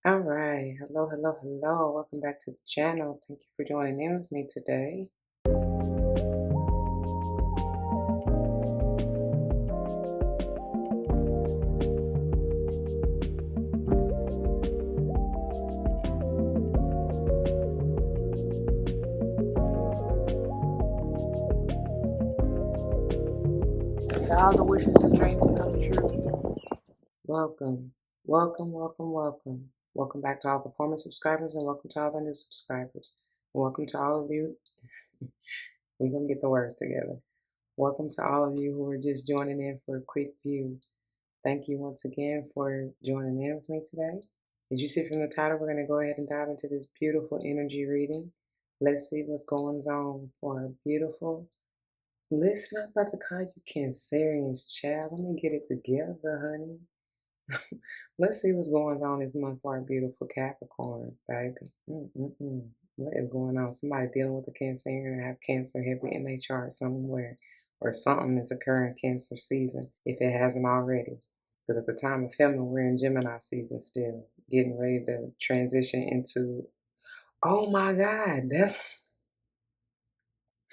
All right. Hello, hello, hello. Welcome back to the channel. Thank you for joining in with me today. May all the wishes and dreams come true. Welcome, welcome, welcome, welcome. Welcome back to all the former subscribers and welcome to all the new subscribers. And welcome to all of you. We're going to get the words together. Welcome to all of you who are just joining in for a quick view. Thank you once again for joining in with me today. As you see from the title, we're going to go ahead and dive into this beautiful energy reading. Let's see what's going on for a beautiful. Listen, I'm about to call you Cancerians, child. Let me get it together, honey. Let's see what's going on this month for our beautiful Capricorns, baby. What is going on? Somebody dealing with a Cancerian and have Cancer heavy in their chart somewhere, or something is occurring Cancer season if it hasn't already. Because at the time of filming, we're in Gemini season still, getting ready to transition into. Oh my God, that's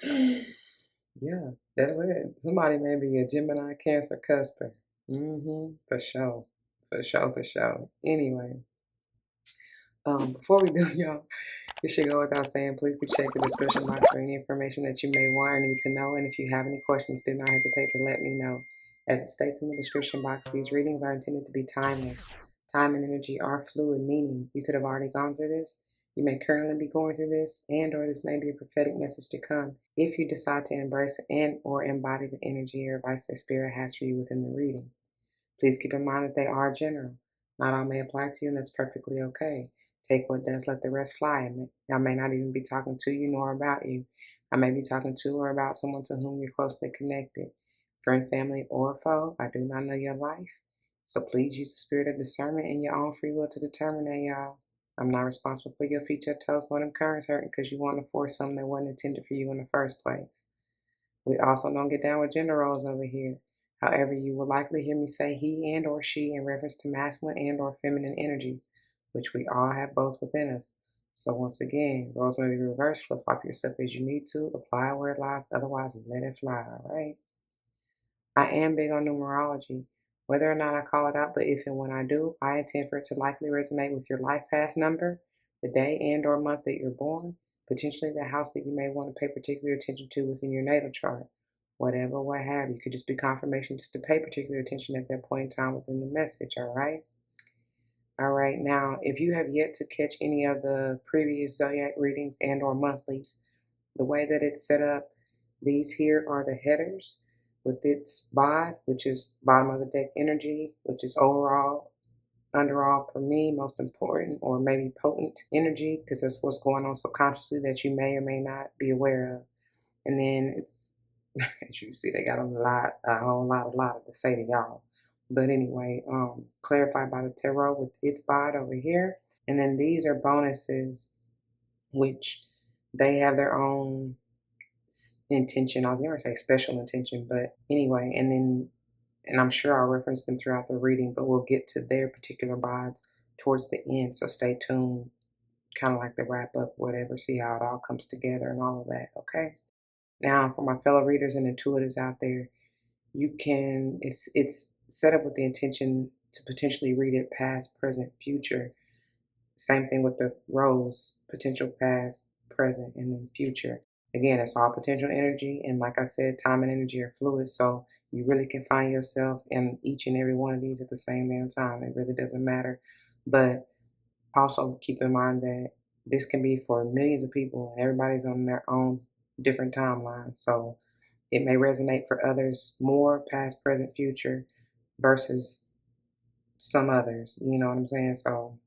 yeah, that's it. Somebody may be a Gemini Cancer cusper. For sure, for sure, for sure. Anyway, before we do, y'all, it should go without saying, please do check the description box for any information that you may want or need to know. And if you have any questions, do not hesitate to let me know. As it states in the description box, these readings are intended to be timeless. Time and energy are fluid, meaning you could have already gone through this. You may currently be going through this, and or this may be a prophetic message to come if you decide to embrace and or embody the energy or advice that Spirit has for you within the reading. Please keep in mind that they are general. Not all may apply to you, and that's perfectly okay. Take what does, let the rest fly. I may not even be talking to you nor about you. I may be talking to or about someone to whom you're closely connected. Friend, family, or foe, I do not know your life. So please use the spirit of discernment and your own free will to determine that, y'all. I'm not responsible for your feet, your toes, nor them currents hurting because you want to force something that wasn't intended for you in the first place. We also don't get down with gender roles over here. However, you will likely hear me say he and or she in reference to masculine and or feminine energies, which we all have both within us. So once again, roles may be reversed, flip-flop yourself as you need to, apply where it lies, otherwise let it fly, all right? I am big on numerology, whether or not I call it out, but if and when I do, I intend for it to likely resonate with your life path number, the day and or month that you're born, potentially the house that you may want to pay particular attention to within your natal chart. Whatever, what have you. Could just be confirmation just to pay particular attention at that point in time within the message, all right? All right, now, if you have yet to catch any of the previous zodiac readings and or monthlies, the way that it's set up, these here are the headers with its bod, which is bottom of the deck energy, which is overall, underall for me, most important or maybe potent energy, because that's what's going on subconsciously that you may or may not be aware of. And then it's, as you see, they got a whole lot to say to y'all. But anyway, clarified by the tarot with its bod over here. And then these are bonuses, which they have their own intention. I was going to say special intention, but anyway, and I'm sure I'll reference them throughout the reading, but we'll get to their particular bods towards the end. So stay tuned, kind of like the wrap up, whatever, see how it all comes together and all of that, okay? Now, for my fellow readers and intuitives out there, it's set up with the intention to potentially read it past, present, future. Same thing with the rose, potential past, present, and then future. Again, it's all potential energy, and like I said, time and energy are fluid, so you really can find yourself in each and every one of these at the same damn time. It really doesn't matter. But also keep in mind that this can be for millions of people, and everybody's on their own different timeline. So it may resonate for others more, past, present, future, versus some others. You know what I'm saying? So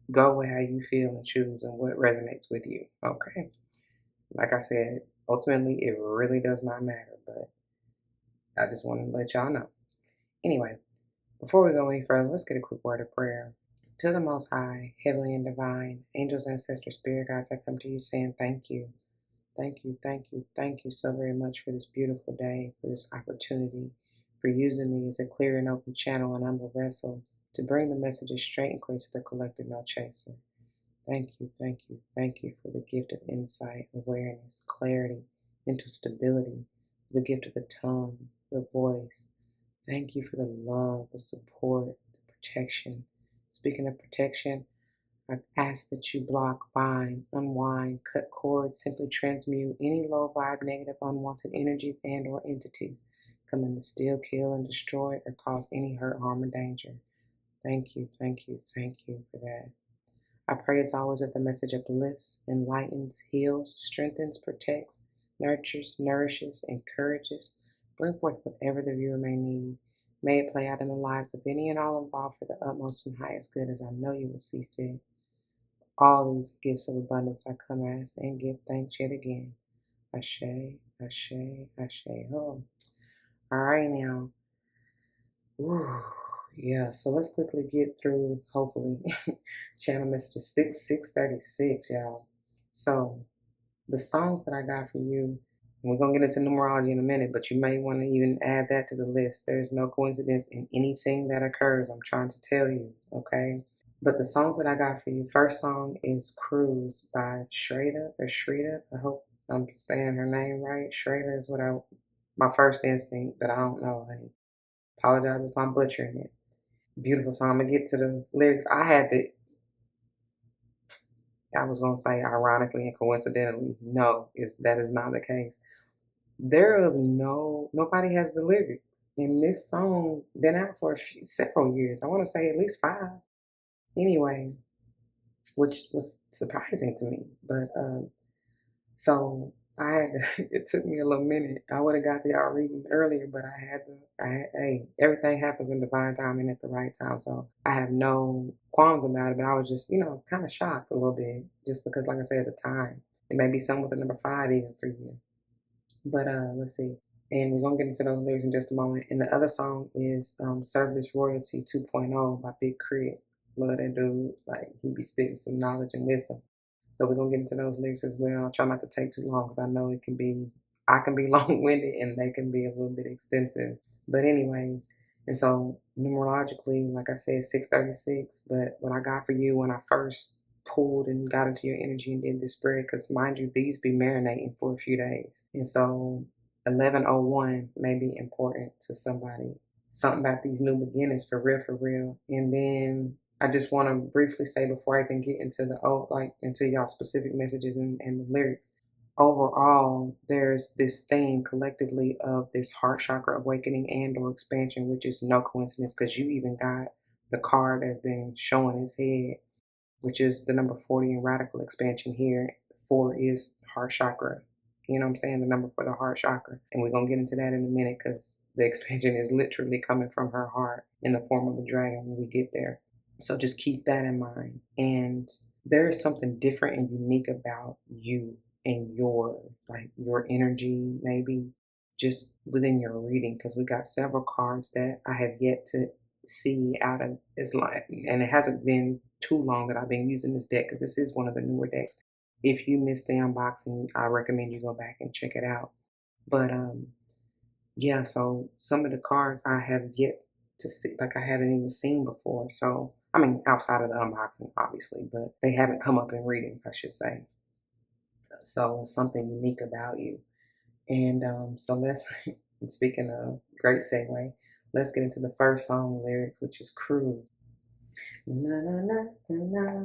go with how you feel and choose and what resonates with you. Okay. Like I said, ultimately, it really does not matter, but I just want to let y'all know. Anyway, before we go any further, let's get a quick word of prayer. To the Most High, heavenly and divine, angels, ancestors, spirit guides, I come to you saying thank you. Thank you, thank you, thank you so very much for this beautiful day, for this opportunity, for using me as a clear and open channel and humble vessel to bring the messages straight and clear to the collective no chaser. Thank you, thank you, thank you for the gift of insight, awareness, clarity, mental stability, the gift of the tongue, the voice. Thank you for the love, the support, the protection. Speaking of protection, I ask that you block, bind, unwind, cut cords, simply transmute any low vibe, negative, unwanted energies and or entities coming to steal, kill, and destroy or cause any hurt, harm, or danger. Thank you, thank you, thank you for that. I pray as always that the message uplifts, enlightens, heals, strengthens, protects, nurtures, nourishes, encourages. Bring forth whatever the viewer may need. May it play out in the lives of any and all involved for the utmost and highest good, as I know you will see fit. All these gifts of abundance I come ask and give thanks yet again. Ashe, ashe, ashe. Oh, all right now. Whew. Yeah, so let's quickly get through, hopefully, channel messages 636, y'all. So the songs that I got for you, and we're going to get into numerology in a minute, but you may want to even add that to the list. There's no coincidence in anything that occurs. I'm trying to tell you, okay? But the songs that I got for you, first song is Cruise by Shreda or Shreda. I hope I'm saying her name right. Shreda is my first instinct, but I don't know. I apologize if I'm butchering it. Beautiful song. I'm gonna get to the lyrics. I was gonna say ironically and coincidentally, no, that is not the case. Nobody has the lyrics. And this song been out for several years. I want to say at least 5. Anyway, which was surprising to me. But so it took me a little minute. I would have got to y'all reading earlier, but hey, everything happens in divine timing at the right time. So I have no qualms about it, but I was just, kind of shocked a little bit just because, like I said, at the time, it may be something with the number 5 even for you. But let's see. And we're going to get into those lyrics in just a moment. And the other song is Service Royalty 2.0 by Big Crit. Love that dude. Like, he be spitting some knowledge and wisdom. So we're going to get into those lyrics as well. I'll try not to take too long because I know I can be long-winded and they can be a little bit extensive. But anyways, and so numerologically, like I said, 636. But what I got for you when I first pulled and got into your energy and did this spread, because mind you, these be marinating for a few days. And so 1101 may be important to somebody. Something about these new beginnings for real, for real. And then I just want to briefly say before I even get into into y'all specific messages and the lyrics. Overall, there's this theme collectively of this heart chakra awakening and or expansion, which is no coincidence because you even got the card that's been showing its head, which is the number 40 in radical expansion here. 4 is heart chakra. You know what I'm saying? The number for the heart chakra. And we're going to get into that in a minute because the expansion is literally coming from her heart in the form of a dragon when we get there. So just keep that in mind. And there is something different and unique about you and your energy, maybe just within your reading, because we got several cards that I have yet to see out of and it hasn't been too long that I've been using this deck because this is one of the newer decks. If you missed the unboxing, I recommend you go back and check it out. But yeah, so some of the cards I have yet to see, like I haven't even seen before. So I mean, outside of the unboxing, obviously, but they haven't come up in readings, I should say. So something unique about you. And so let's, speaking of great segue, let's get into the first song lyrics, which is Cruise. Na, na, na, na, na.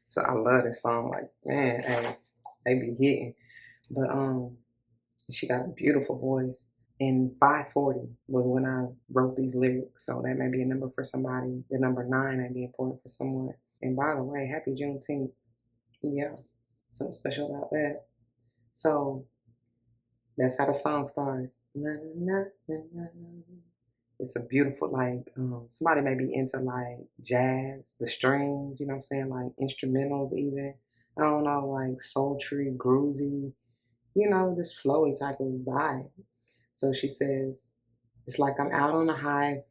So I love this song. Like, man, hey, they be hitting. But she got a beautiful voice. And 540 was when I wrote these lyrics. So that may be a number for somebody. The number 9 may be important for someone. And by the way, happy Juneteenth. Yeah, something special about that. So that's how the song starts. Na, na, na, na, na. It's a beautiful, somebody may be into jazz, the strings, you know what I'm saying? Like instrumentals even. I don't know, like sultry, groovy, this flowy type of vibe. So she says, it's like I'm out on a high.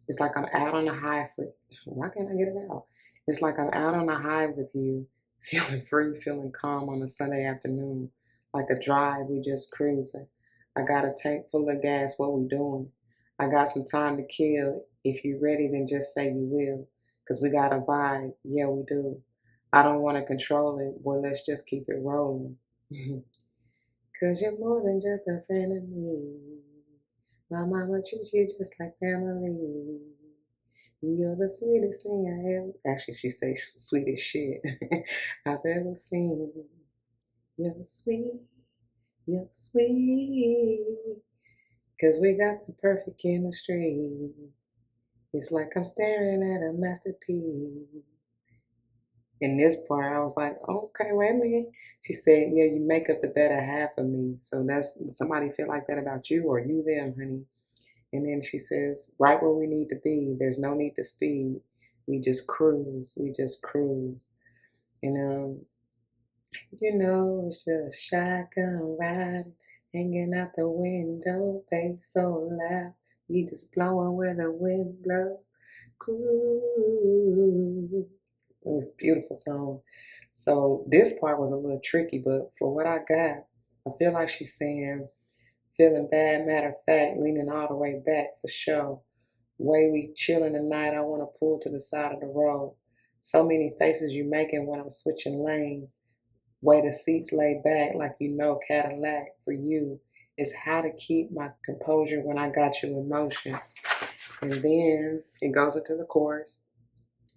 It's like I'm out on a high for, why can't I get it out? It's like I'm out on a high with you, feeling free, feeling calm on a Sunday afternoon. Like a drive, we just cruising. I got a tank full of gas, what we doing? I got some time to kill. If you ready, then just say you will. Cause we got a vibe. Yeah, we do. I don't want to control it. Boy, let's just keep it rolling. Cause you're more than just a friend of me. My mama treats you just like family. You're the sweetest thing I ever. Actually, she says sweetest shit I've ever seen. You're sweet. You're sweet. Cause we got the perfect chemistry. It's like I'm staring at a masterpiece. In this part, I was like, okay, wait a minute. She said, yeah, you make up the better half of me. So that's somebody feel like that about you or you them, honey. And then she says, right where we need to be. There's no need to speed. We just cruise. We just cruise. And it's just shotgun riding, hanging out the window, bass so loud. We just blowing where the wind blows. Cruise. It's a beautiful song. So this part was a little tricky, but for what I got, I feel like she's saying, feeling bad, matter of fact, leaning all the way back for sure. Way we chilling tonight, I want to pull to the side of the road. So many faces you making when I'm switching lanes. Way the seats lay back like Cadillac for you is how to keep my composure when I got you in motion. And then it goes into the chorus.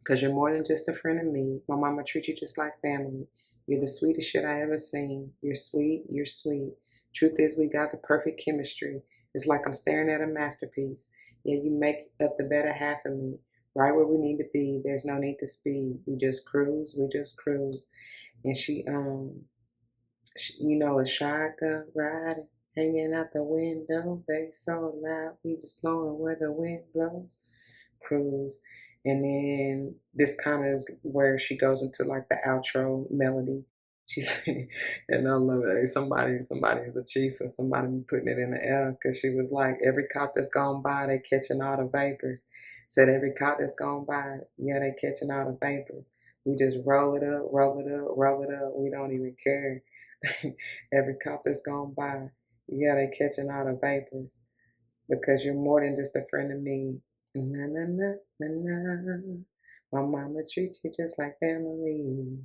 Cause you're more than just a friend of me. My mama treats you just like family. You're the sweetest shit I ever seen. You're sweet, you're sweet. Truth is we got the perfect chemistry. It's like I'm staring at a masterpiece. Yeah, you make up the better half of me. Right where we need to be. There's no need to speed. We just cruise, we just cruise. And a shotgun riding, hanging out the window, bass so loud, we just blowing where the wind blows. Cruise. And then this kind of is where she goes into like the outro melody. She said, and I love it. Somebody is a chief or somebody be putting it in the air because she was like, every cop that's gone by, they catching all the vapors. Said every cop that's gone by, yeah, they catching all the vapors. We just roll it up, roll it up, roll it up. We don't even care. Every cop that's gone by, yeah, they catching all the vapors because you're more than just a friend of me. Na na na na na. My mama treats you just like family.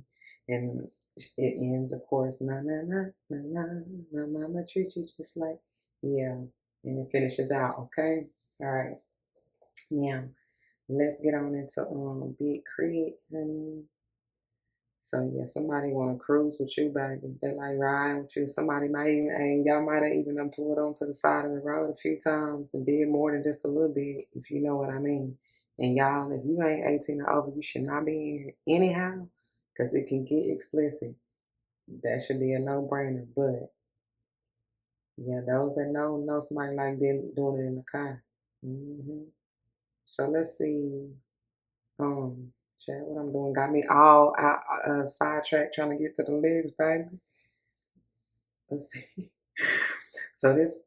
And it ends, of course, na na na na na. My mama treats you just like, yeah. And it finishes out, okay? All right. Now, let's get on into Big Crit, honey. So yeah, somebody want to cruise with you, baby. They like riding with you. Somebody might even, and y'all might have even done pulled onto the side of the road a few times and did more than just a little bit, if you know what I mean. And y'all, if you ain't 18 or over, you should not be in here anyhow, because it can get explicit. That should be a no-brainer. But yeah, those that know somebody like been doing it in the car. So let's see. Chad, what I'm doing got me all sidetracked trying to get to the lyrics, baby. Let's see. So this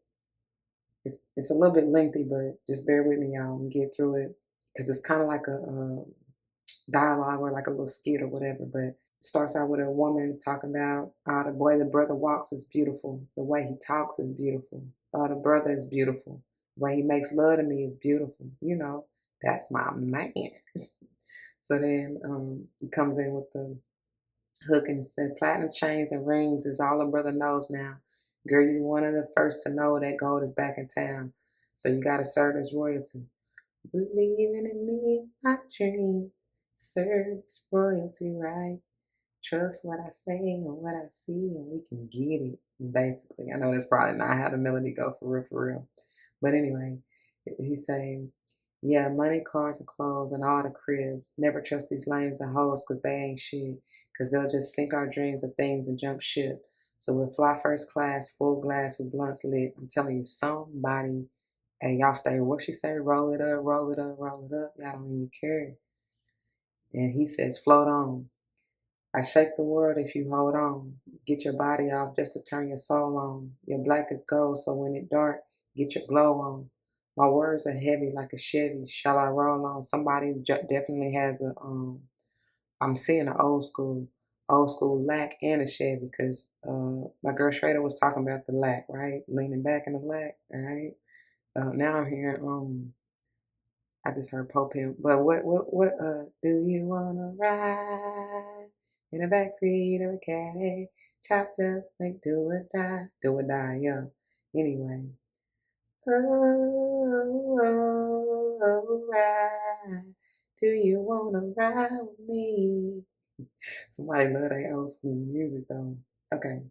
it's a little bit lengthy, but just bear with me, y'all, and get through it because it's kind of like a dialogue or like a little skit or whatever. But it starts out with a woman talking about the way the brother walks is beautiful, the way he talks is beautiful, the brother is beautiful, the way he makes love to me is beautiful. That's my man. So then he comes in with the hook and said, platinum chains and rings is all a brother knows now. Girl, you're one of the first to know that gold is back in town. So you gotta serve as royalty. Believing in me and my dreams. Serve as royalty, right? Trust what I say and what I see, and we can get it. Basically. I know that's probably not how the melody go for real, for real. But anyway, he's saying, yeah, money, cars, and clothes, and all the cribs. Never trust these lanes and hoes because they ain't shit. Because they'll just sink our dreams of things and jump ship. So we'll fly first class, full glass with blunts lit. I'm telling you, somebody, hey, y'all stay, what she say? Roll it up, roll it up, roll it up. Y'all don't even care. And he says, float on. I shake the world if you hold on. Get your body off just to turn your soul on. Your black is gold, so when it dark, get your glow on. My words are heavy like a Chevy. Shall I roll on? Somebody definitely has I'm seeing an old school lack and a Chevy because my girl Schrader was talking about the lack, right? Leaning back in the lack, all right? Now I'm hearing I just heard Pope Pimp, but what do you wanna ride in the backseat of a caddy? Chopped up like do or die, yeah. Anyway, ride. Do you wanna ride with me? Somebody love their old school music though. Okay.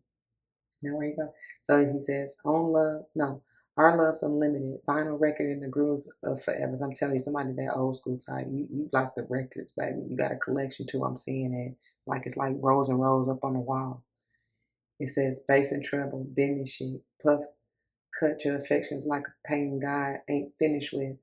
Now where you go? So he says, "On love, no, our love's unlimited. Vinyl record in the grooves of forever." I'm telling you, somebody that old school type. You like the records, baby. You got a collection too. I'm seeing it. Like it's like rows and rows up on the wall. It says bass and treble, business shit, puff cut your affections like a painting God ain't finished with.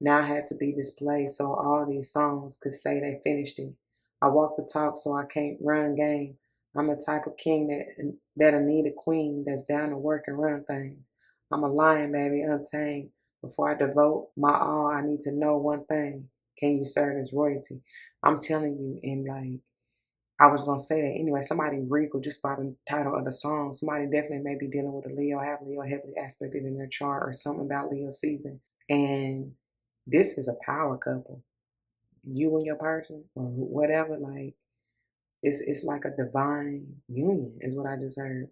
Now had to be displayed so all these songs could say they finished it. I walk the talk so I can't run game. I'm the type of king that'll need a queen that's down to work and run things. I'm a lion, baby, untamed. Before I devote my all, I need to know one thing. Can you serve as royalty? I'm telling you, and like I was gonna say that anyway. Somebody regal just by the title of the song. Somebody definitely may be dealing with a Leo, have Leo heavily aspected in their chart, or something about Leo season. And this is a power couple. You and your person, or whatever. Like it's like a divine union, is what I just heard.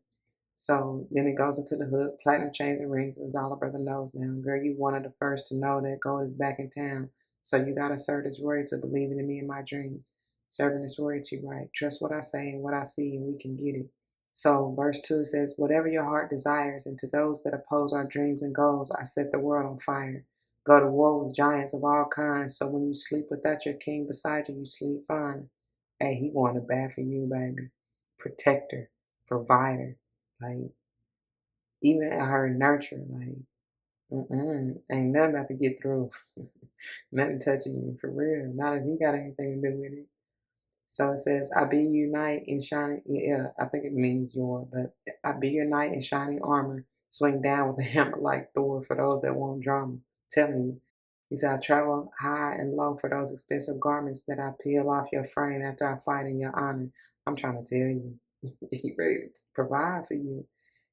So then it goes into the hook, platinum chains and rings, as all a brother knows now. Girl, you one of the first to know that gold is back in town. So you gotta serve this royalty to believing in me and my dreams. Serving this royalty right. Trust what I say and what I see, and we can get it. So verse 2 says, whatever your heart desires, and to those that oppose our dreams and goals, I set the world on fire. Go to war with giants of all kinds, so when you sleep without your king beside you, you sleep fine. Hey, he going to bat for you, baby. Protector, provider, like even her nurture, like ain't nothing about to get through. Nothing touching you for real. Not if he got anything to do with it. So it says, I be your knight in shining, yeah, I think it means your, but I be your knight in shining armor, swing down with a hammer like Thor for those that want drama. Telling you. He said, I travel high and low for those expensive garments that I peel off your frame after I fight in your honor. I'm trying to tell you, he ready to provide for you.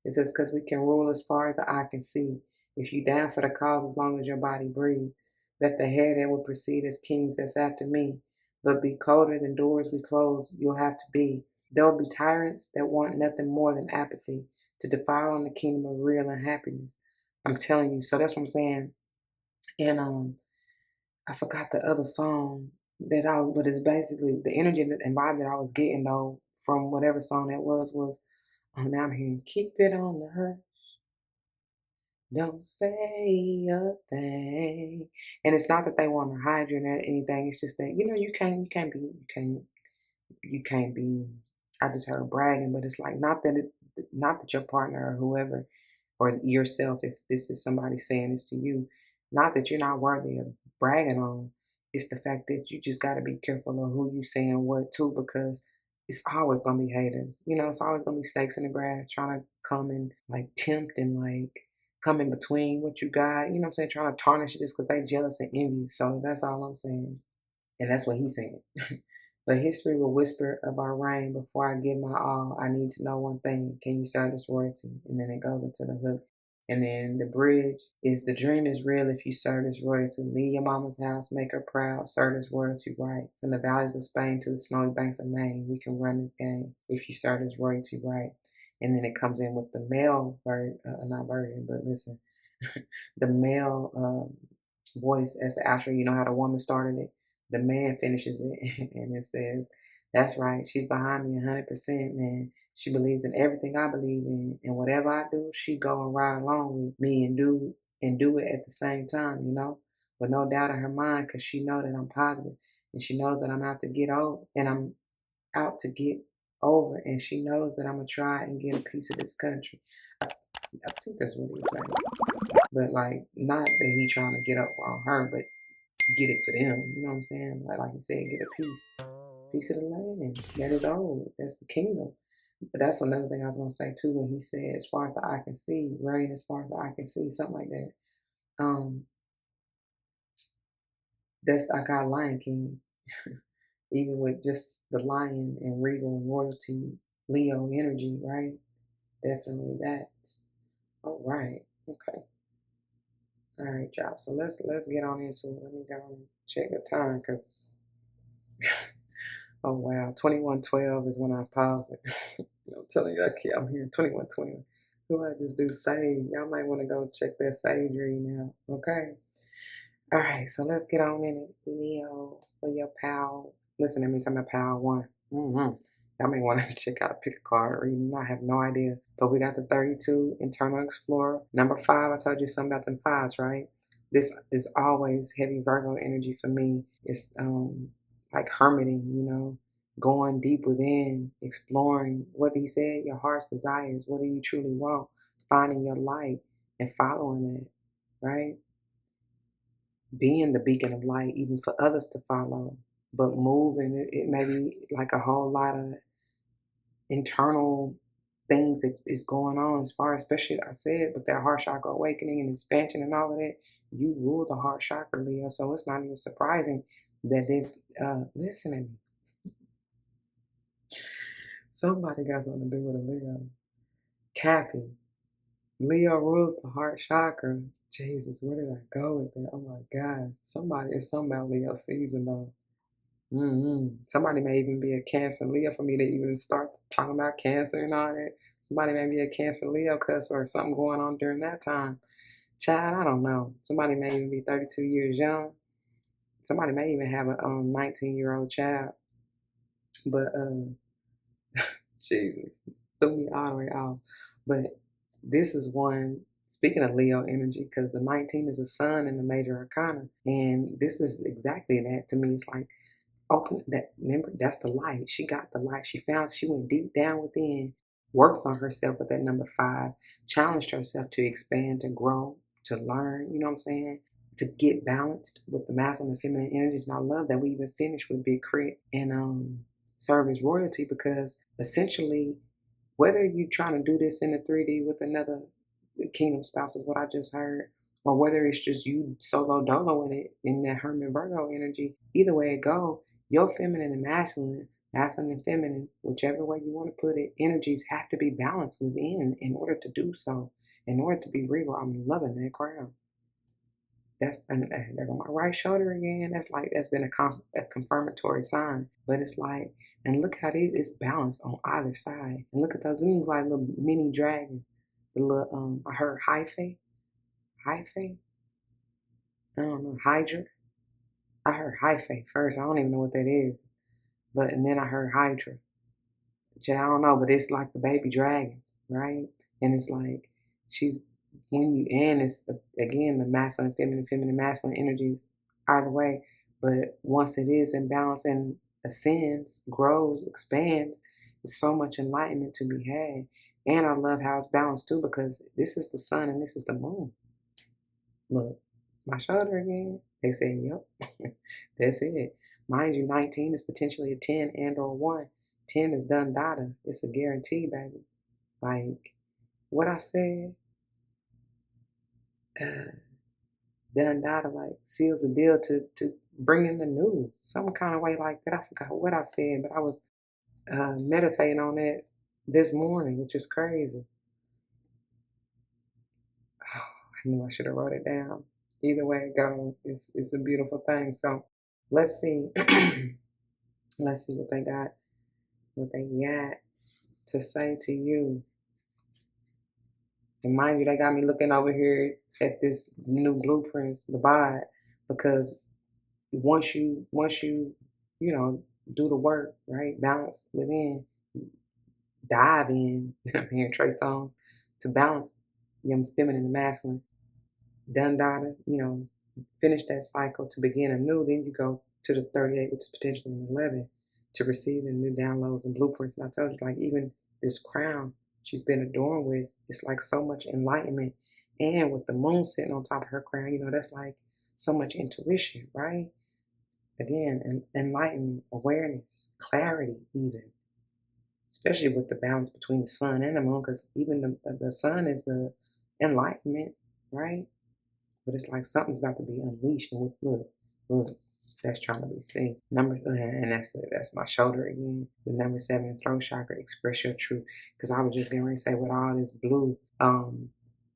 It says, because we can rule as far as the eye can see. If you down for the cause, as long as your body breathe. Let the hair that will proceed as kings that's after me but be colder than doors we close, you'll have to be. There'll be tyrants that want nothing more than apathy to defile on the kingdom of real unhappiness. I'm telling you. So that's what I'm saying. And I forgot the other song but it's basically the energy and vibe that I was getting though from whatever song that was now I'm hearing keep it on the hush. Don't say a thing. And it's not that they want to hide you or anything. It's just that, you can't be, I just heard bragging, but it's like, not that your partner or whoever, or yourself, if this is somebody saying this to you, not that you're not worthy of bragging on. It's the fact that you just got to be careful of who you saying what to, because it's always going to be haters. It's always going to be snakes in the grass trying to come and like tempt and like come in between what you got, you know what I'm saying, trying to tarnish it just because they jealous and envious. So that's all I'm saying. And that's what he's saying. But history will whisper of our reign before I give my all. I need to know one thing. Can you serve this royalty? And then it goes into the hook. And then the bridge is the dream is real if you serve this royalty. Leave your mama's house, make her proud, serve this royalty right. From the valleys of Spain to the snowy banks of Maine, we can run this game if you serve this royalty right. And then it comes in with the male not version, but listen, the male voice as the astro. You know how the woman started it? The man finishes it and it says, that's right, she's behind me 100%, man. She believes in everything I believe in, and whatever I do, she go and ride along with me and do it at the same time, with no doubt in her mind, because she know that I'm positive, and she knows that I'm out to get over, and I'm out to get over, and she knows that I'm gonna try and get a piece of this country. I think that's what he was saying, but like not that he trying to get up on her, but get it for them. You know what I'm saying? Like he said, get a piece of the land that is old. That's the kingdom. But that's another thing I was gonna say too when he said, as far as the eye can see, rain as far as the eye can see, something like that. Um, that's I got Lion King, even with just the lion and regal and royalty, Leo energy, right? Definitely that. All right, okay. All right, y'all. So let's get on into it. Let me go and check the time because oh wow, 21:12 is when I paused it. I'm telling you, I'm here 21:20. Who I just do sage? Y'all might want to go check that sage reading out. Okay. All right, so let's get on in it. Leo, for your pal. Listen to me, tell my pal one. Y'all may want to check out pick a card reading. I have no idea. But we got the 32 Internal Explorer. Number 5, I told you something about them fives, right? This is always heavy Virgo energy for me. It's like hermiting, going deep within, exploring what he said, your heart's desires. What do you truly want? Finding your light and following it, right? Being the beacon of light, even for others to follow, but moving. It may be like a whole lot of internal things that is going on as far, especially I said with that heart chakra awakening and expansion and all of that. You rule the heart chakra, Leo. So it's not even surprising that this. Listen to me. Somebody got something to do with a Leo. Cappy. Leo rules the heart chakra. Jesus, where did I go with that? Oh my gosh. It's something about Leo season though. Somebody may even be a Cancer Leo for me to even start talking about Cancer and all that. Somebody may be a Cancer Leo cusp or something going on during that time. Child, I don't know. Somebody may even be 32 years young. Somebody may even have a 19-year-old child. But Jesus, threw me all the way off. But this is one, speaking of Leo energy, because the 19 is a sun in the major arcana. And this is exactly that to me. It's like, open that, remember, that's the light. She got the light. She went deep down within, worked on herself with that number 5, challenged herself to expand, to grow, to learn, you know what I'm saying? To get balanced with the masculine and feminine energies. And I love that we even finished with Big Crit and serve as royalty, because essentially, whether you're trying to do this in the 3D with another kingdom spouse is what I just heard, or whether it's just you solo dolo in it in that Herman Virgo energy, either way it go, your feminine and masculine and feminine, whichever way you want to put it, energies have to be balanced within in order to do so, in order to be regal. I'm loving that crown. That's, and there on my right shoulder again. That's been a confirmatory sign. But it's like, and look how it's balanced on either side. And look at those, they look like little mini dragons. The little I heard hyphae. I don't know, Hydra. I heard hyphae first. I don't even know what that is. And then I heard Hydra. I don't know, but it's like the baby dragons, right? And it's like she's it's again the masculine, feminine, masculine energies either way. But once it is in balance and ascends, grows, expands, there's so much enlightenment to be had. And I love how it's balanced too, because this is the sun and this is the moon. Look, my shoulder again. They say, yep, that's it. Mind you, 19 is potentially a 10 and or 1. 10 is done data. It's a guarantee, baby. Like what I said, done data, like seals the deal to bring in the new. Some kind of way like that. I forgot what I said, but I was meditating on it this morning, which is crazy. Oh, I knew I should have wrote it down. Either way it goes, it's a beautiful thing. So let's see. Let's see what they got to say to you. And mind you, they got me looking over here at this new blueprints, the vibe, because once you do the work, right, balance within, dive in. I'm hearing Trey songs to balance your feminine and masculine. Done data, finish that cycle to begin anew. Then you go to the 38, which is potentially an 11, to receive the new downloads and blueprints. And I told you, like, even this crown she's been adorned with, it's like so much enlightenment. And with the moon sitting on top of her crown, that's like so much intuition, right? Again, enlightenment, awareness, clarity, even. Especially with the balance between the sun and the moon, because even the sun is the enlightenment, right? But it's like something's about to be unleashed. And look, that's trying to be seen. And that's my shoulder again. The number 7, throat chakra, express your truth. Because I was just going to say, with all this blue,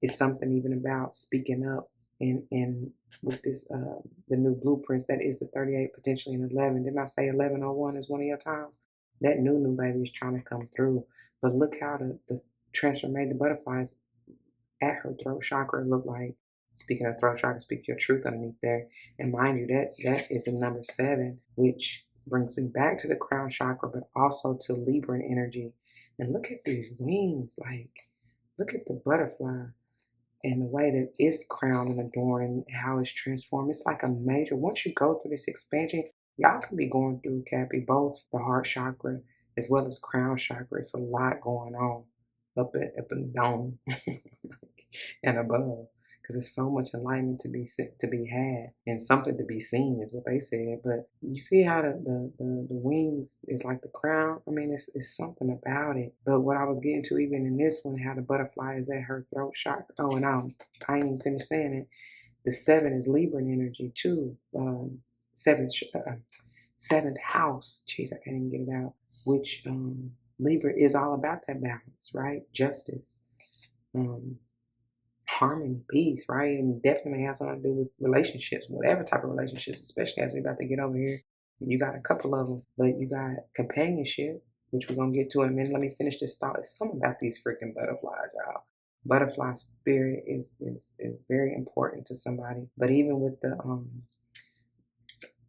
it's something even about speaking up And with this the new blueprints, that is the 38, potentially an 11. Didn't I say 1101 is one of your times? That new baby is trying to come through. But look how the transformative butterflies at her throat chakra look like. Speaking of throat chakra, speak your truth underneath there. And mind you, that is a number 7, which brings me back to the crown chakra, but also to Libra energy. And look at these wings, like look at the butterfly and the way that it's crowned and adorned and how it's transformed. It's like a major, once you go through this expansion, y'all can be going through, Cappy, both the heart chakra as well as crown chakra. It's a lot going on up in the dome and above, because there's so much enlightenment to be had and something to be seen is what they said. But you see how the wings is like the crown. I mean, it's something about it. But what I was getting to even in this one, how the butterfly is at her throat chakra. Oh, and I ain't even finished saying it. The 7 is Libra energy too. Seventh seventh house. Jeez, I can't even get it out. Which Libra is all about that balance, right? Justice, harmony, peace, right? And definitely may have something to do with relationships, whatever type of relationships, especially as we're about to get over here. You got a couple of them, but you got companionship, which we're gonna get to in a minute. Let me finish this thought. It's something about these freaking butterflies, y'all. Butterfly spirit is very important to somebody. But even with the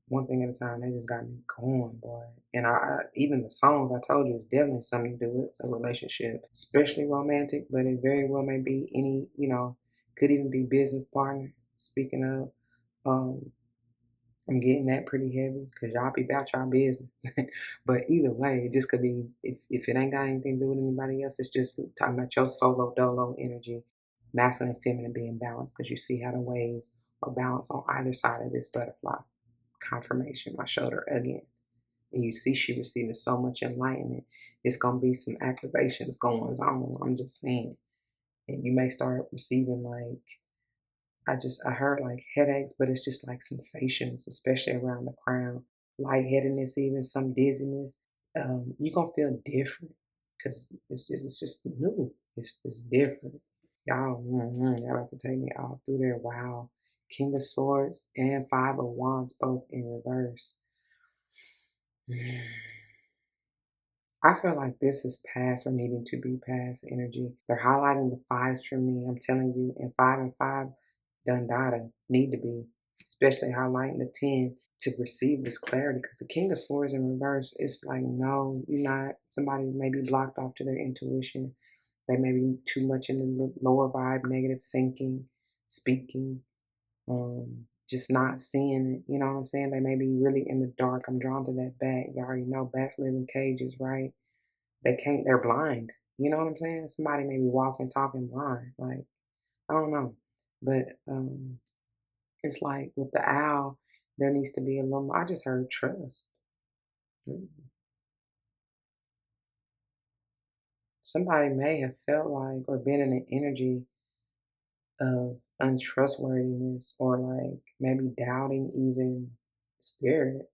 one thing at a time, they just got me going, boy. And even the songs I told you is definitely something to do with a relationship, especially romantic, but it very well may be any, could even be business partner. Speaking of, I'm getting that pretty heavy because y'all be about y'all business. But either way, it just could be, if it ain't got anything to do with anybody else, it's just talking about your solo dolo energy, masculine and feminine being balanced, because you see how the waves are balanced on either side of this butterfly. Confirmation, my shoulder again. And you see she receiving so much enlightenment. It's gonna be some activations going on. I'm just saying. And you may start receiving I heard like headaches, but it's just like sensations, especially around the crown. Lightheadedness, even some dizziness. You're gonna feel different because it's just new. It's different. Y'all about to take me all through there. Wow. King of Swords and Five of Wands, both in reverse. I feel like this is past or needing to be past energy. They're highlighting the fives for me. I'm telling you, and 5 done data need to be, especially highlighting the 10 to receive this clarity. Because the King of Swords in reverse, it's like, no, you're not. Somebody may be blocked off to their intuition. They may be too much in the lower vibe, negative thinking, speaking, just not seeing it. You know what I'm saying? They may be really in the dark. I'm drawn to that bat. You already know bats live in cages, right? They're blind. You know what I'm saying? Somebody may be walking, talking blind. Like, I don't know. But it's like with the owl, there needs to be a little more. I just heard trust. Mm. Somebody may have felt like or been in an energy of untrustworthiness or like maybe doubting even spirit.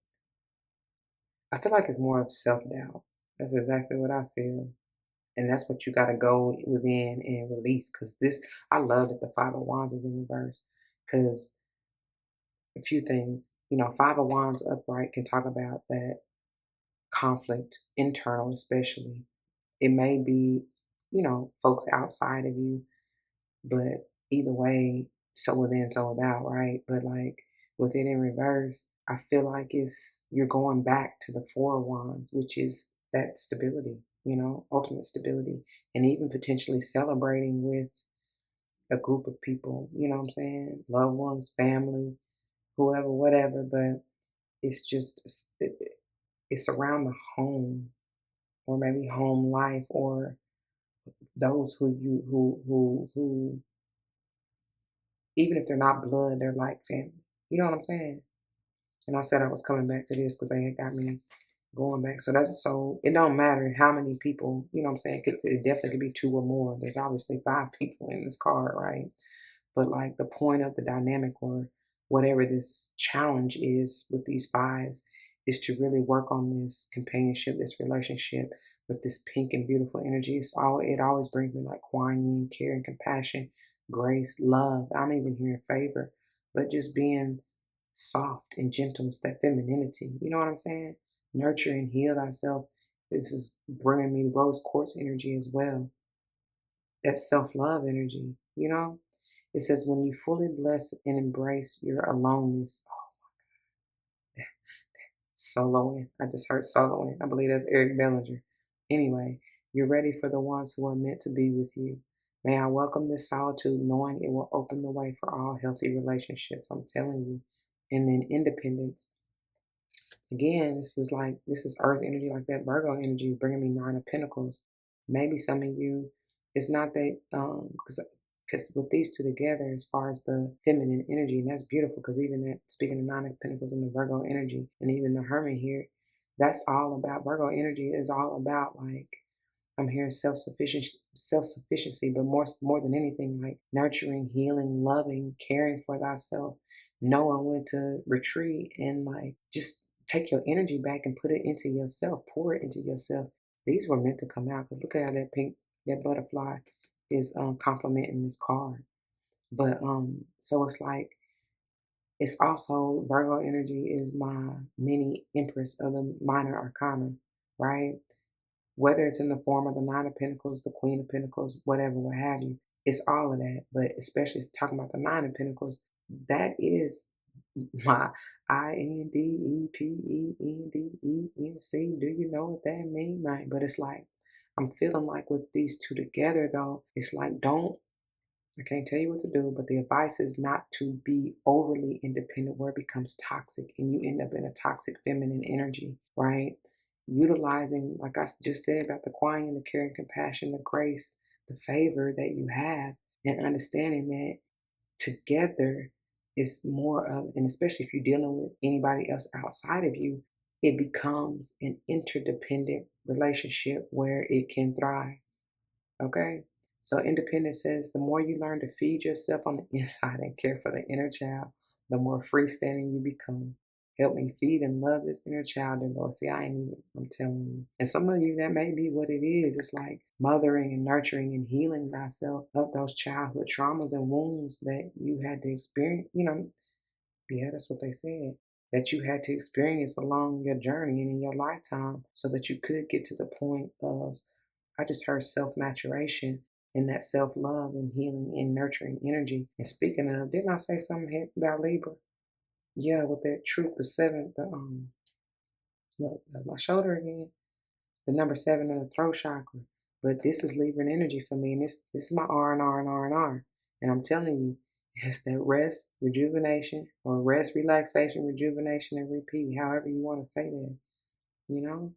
I feel like it's more of self doubt. That's exactly what I feel. And that's what you got to go within and release. Because I love that the Five of Wands is in reverse. Because a few things, Five of Wands upright can talk about that conflict, internal especially. It may be, folks outside of you, but either way, so within, so without, right? But like with it in reverse, I feel like you're going back to the Four of Wands, which is that stability, ultimate stability, and even potentially celebrating with a group of people, you know what I'm saying? Loved ones, family, whoever, whatever, but it's just, it's around the home or maybe home life or those who even if they're not blood, they're like family. You know what I'm saying? And I said I was coming back to this because they had got me going back. So it don't matter how many people, you know what I'm saying? It definitely could be 2 or more. There's obviously 5 people in this card, right? But like the point of the dynamic or whatever this challenge is with these fives is to really work on this companionship, this relationship with this pink and beautiful energy. It always brings me like Kuan Yin, care and compassion, grace, love. I'm even hearing favor, but just being soft and gentle. It's that femininity. You know what I'm saying? Nurture and heal thyself. This is bringing me rose quartz energy as well. That self love energy. You know, it says when you fully bless and embrace your aloneness. Soloing. I just heard soloing. I believe that's Eric Bellinger. Anyway, you're ready for the ones who are meant to be with you. May I welcome this solitude, knowing it will open the way for all healthy relationships. I'm telling you. And then independence. Again, this is earth energy, like that Virgo energy is bringing me Nine of Pentacles. Maybe some of you, it's not that because with these two together, as far as the feminine energy, and that's beautiful. Because even that, speaking of Nine of Pentacles and the Virgo energy, and even the Hermit here, that's all about Virgo energy. Is all about like I'm hearing self sufficiency, but more than anything, like nurturing, healing, loving, caring for thyself, knowing when to retreat and like just take your energy back and put it into yourself, pour it into yourself. These were meant to come out because look at how that butterfly is complimenting this card. But so it's like it's also Virgo energy is my mini empress of the minor arcana, right? Whether it's in the form of the Nine of Pentacles, the Queen of Pentacles, whatever, what have you, it's all of that. But especially talking about the Nine of Pentacles, that is my INDEPENDENC. Do you know what that means, right? But it's like I'm feeling like with these two together, though, it's like I can't tell you what to do, but the advice is not to be overly independent where it becomes toxic and you end up in a toxic feminine energy, right? Utilizing, like I just said, about the quiet, the care and compassion, the grace, the favor that you have, and understanding that together is more of, and especially if you're dealing with anybody else outside of you, it becomes an interdependent relationship where it can thrive. Okay? So independence says the more you learn to feed yourself on the inside and care for the inner child, the more freestanding you become. Help me feed and love this inner child, and Lord. See, I ain't even, I'm telling you. And some of you, that may be what it is. It's like mothering and nurturing and healing thyself of those childhood traumas and wounds that you had to experience. You know, yeah, that's what they said. That you had to experience along your journey and in your lifetime so that you could get to the point of, I just heard self-maturation and that self-love and healing and nurturing energy. And speaking of, didn't I say something about Libra? Yeah, with that truth, the seven, look, that's my shoulder again. The number 7 in the throat chakra. But this is Libra energy for me, and this is my R and R and R and R. And I'm telling you, it's that rest, rejuvenation, or rest, relaxation, rejuvenation, and repeat, however you want to say that. You know?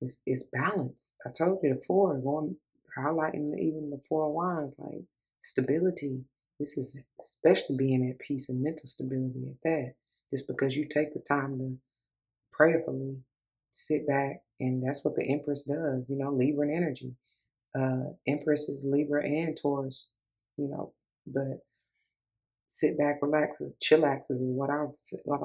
It's balanced. I told you the four, going highlighting even the four of wands, like stability. This is especially being at peace and mental stability at that. Just because you take the time to prayerfully sit back, and that's what the Empress does, Libra energy. Empress is Libra and Taurus, but sit back, relaxes, chillaxes is what I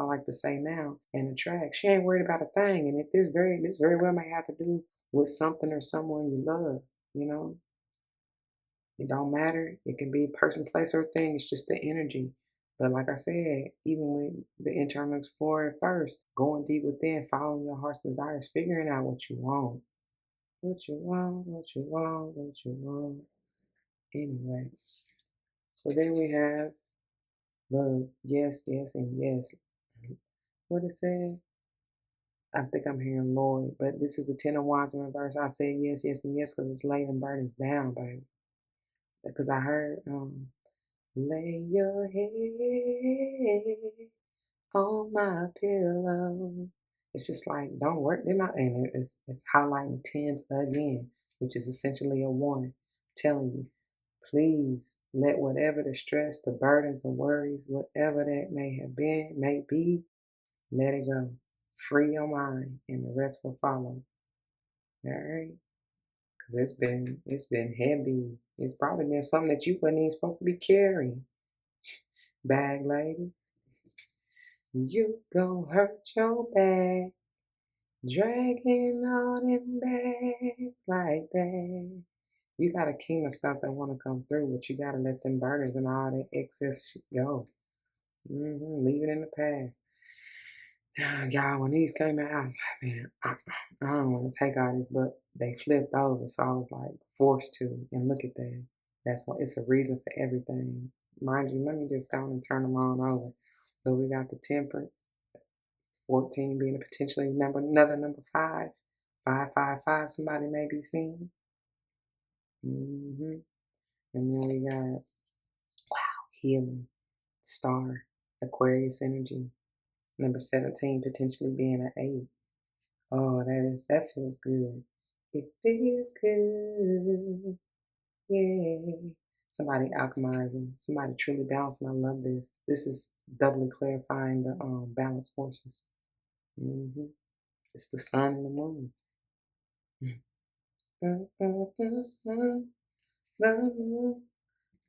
like to say now, and attract. She ain't worried about a thing, and this very well may have to do with something or someone you love. You know, it don't matter. It can be a person, place, or thing. It's just the energy. But like I said, even with the internal explorer first, going deep within, following your heart's desires, figuring out what you want, what you want, what you want, what you want. Anyway, so then we have love, yes, yes, and yes. What it said? I think I'm hearing Lord, but this is the Ten of Wands in reverse. I said yes, yes, and yes because it's laid and burdens down, baby. Because I heard, lay your head on my pillow. It's just like, don't work. They're not, and it's highlighting tens again, which is essentially a one, telling you, please let whatever the stress, the burdens, the worries, whatever that may be, let it go. Free your mind, and the rest will follow. All right, because it's been heavy. It's probably been something that you wasn't even supposed to be carrying. Bag lady, you gon' hurt your back, dragging all them bags like that. You got a kingdom spouse that want to come through, but you got to let them burdens and all that excess shit go. Leave it in the past. Y'all, when these came out, I was like, man, I don't want to take all this, but they flipped over, so I was like forced to. And look at that. That's why it's a reason for everything. Mind you, let me just go and turn them on over. So we got the Temperance, 14 being a potentially another number 5. 555, somebody may be seeing. And then we got healing, Star, Aquarius energy. Number 17 potentially being an 8. Oh, that feels good. It feels good. Yay. Somebody alchemizing, somebody truly balancing. I love this. This is doubly clarifying the balance forces. It's the sun and the moon. The sun, the moon,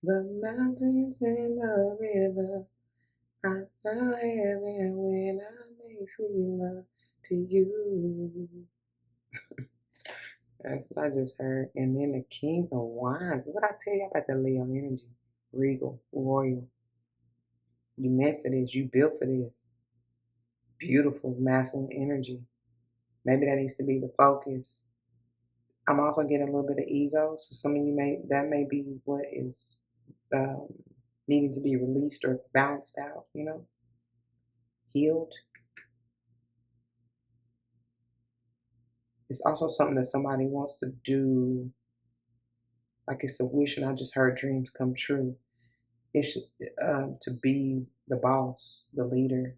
the mountains and the river. I found heaven when I make sweet love to you. That's what I just heard. And then the King of Wands. What I tell you about the Leo energy? Regal, royal. You meant for this. You built for this. Beautiful masculine energy. Maybe that needs to be the focus. I'm also getting a little bit of ego. So some of you may be what is needing to be released or balanced out, healed. It's also something that somebody wants to do, like it's a wish, and I just heard dreams come true. It should to be the boss, the leader,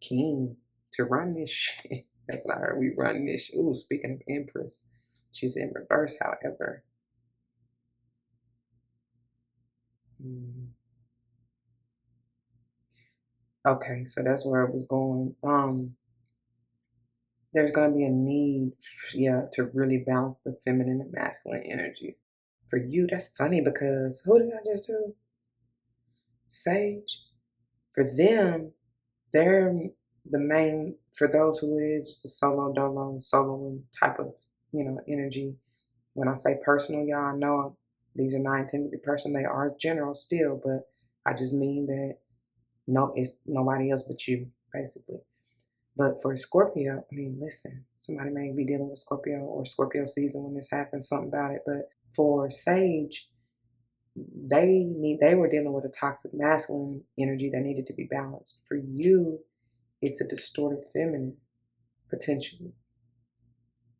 king, to run this shit. That's what I heard. We run this. Ooh, speaking of Empress, she's in reverse, however. Okay, so that's where it was going. There's gonna be a need, to really balance the feminine and masculine energies. For you, that's funny because who did I just do? Sage. For them, they're the main, for those who it is, just a solo dolo, soloing type of, energy. When I say personal, y'all, I know these are not intended to be personal. They are general still, but I just mean that it's nobody else but you, basically. But for Scorpio, I mean, listen, somebody may be dealing with Scorpio or Scorpio season when this happens, something about it. But for Sage, they were dealing with a toxic masculine energy that needed to be balanced. For you, it's a distorted feminine, potentially.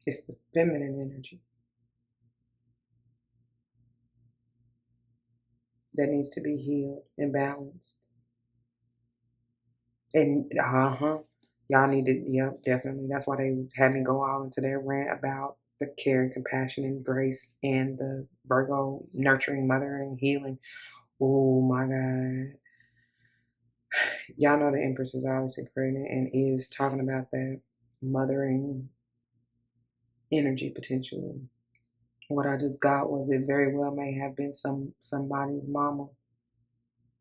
It's the feminine energy that needs to be healed and balanced. And y'all needed, definitely. That's why they had me go all into their rant about the care and compassion and grace and the Virgo nurturing, mothering, healing. Oh my God. Y'all know the Empress is obviously pregnant and is talking about that mothering energy potentially. What I just got was it very well may have been somebody's mama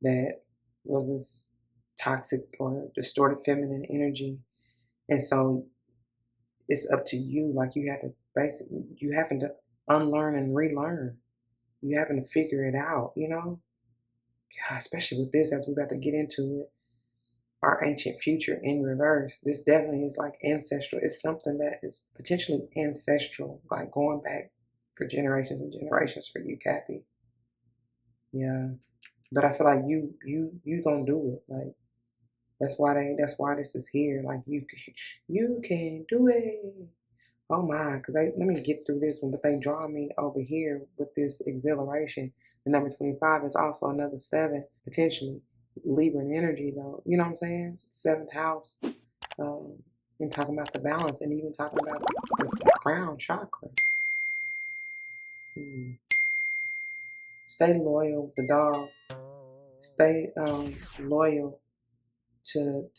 that was this toxic or distorted feminine energy. And so it's up to you. Like you have to you having to unlearn and relearn. You having to figure it out, God, especially with this as we're about to get into it. Our ancient future in reverse. This definitely is like ancestral. It's something that is potentially ancestral, like going back for generations and generations for you, Cappy. Yeah. But I feel like you gonna do it. Like that's why this is here. Like you can do it. Oh my, because let me get through this one, but they draw me over here with this exhilaration. The number 25 is also another 7, potentially Libra energy, though. You know what I'm saying? 7th house, and talking about the balance, and even talking about the crown chakra. Stay loyal, the dog. Stay loyal to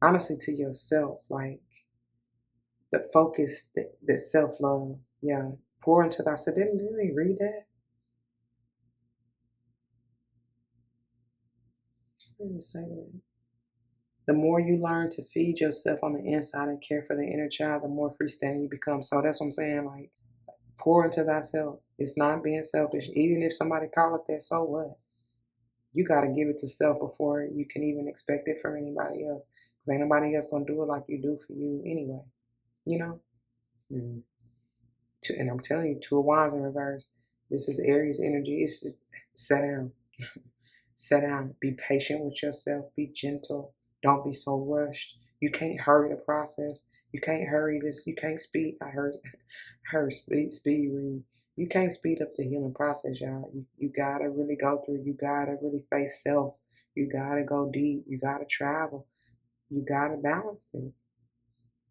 honestly to yourself, like the focus, the self love. Yeah, pour into that. I said, didn't we read that? Let me say that. The more you learn to feed yourself on the inside and care for the inner child, the more freestanding you become. So that's what I'm saying. Like Pour into thyself. It's not being selfish. Even if somebody call it that, so what? You got to give it to self before you can even expect it from anybody else. Because ain't nobody else going to do it like you do for you anyway. You know? Mm. And I'm telling you, Two of Wands in reverse. This is Aries energy. It's just sit down. Sit down. Be patient with yourself. Be gentle. Don't be so rushed. You can't hurry the process. You can't hurry this. You can't speed. I heard speed read. You can't speed up the healing process, y'all. You gotta really go through. You gotta really face self. You gotta go deep. You gotta travel. You gotta balance it.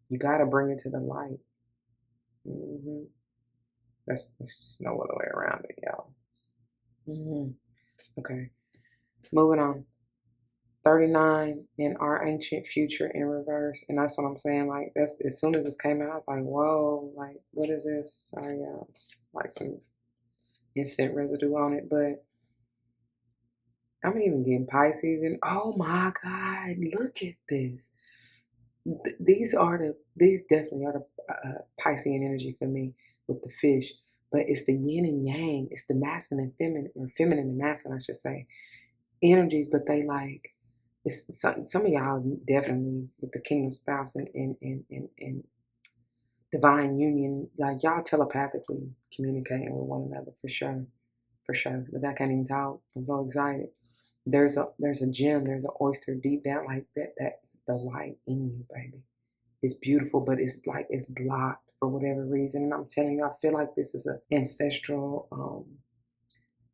You gotta bring it to the light. Hmm That's just no other way around it, y'all. Okay, moving on. 39 in our ancient future in reverse. And that's what I'm saying. Like, that's as soon as this came out, I was like, whoa, like, what is this? Sorry, y'all. Like some instant residue on it. But I'm even getting Pisces, and oh my God, look at this. These definitely are the Piscean energy for me with the fish. But it's the yin and yang. It's the masculine and feminine, or feminine and masculine, I should say, energies. But they like, it's some of y'all definitely with the kingdom spouse and divine union, like y'all telepathically communicating with one another for sure, for sure. But I can't even talk. I'm so excited. There's a gem, there's an oyster deep down, like that the light in you, baby. It's beautiful, but it's like it's blocked for whatever reason. And I'm telling you, I feel like this is an ancestral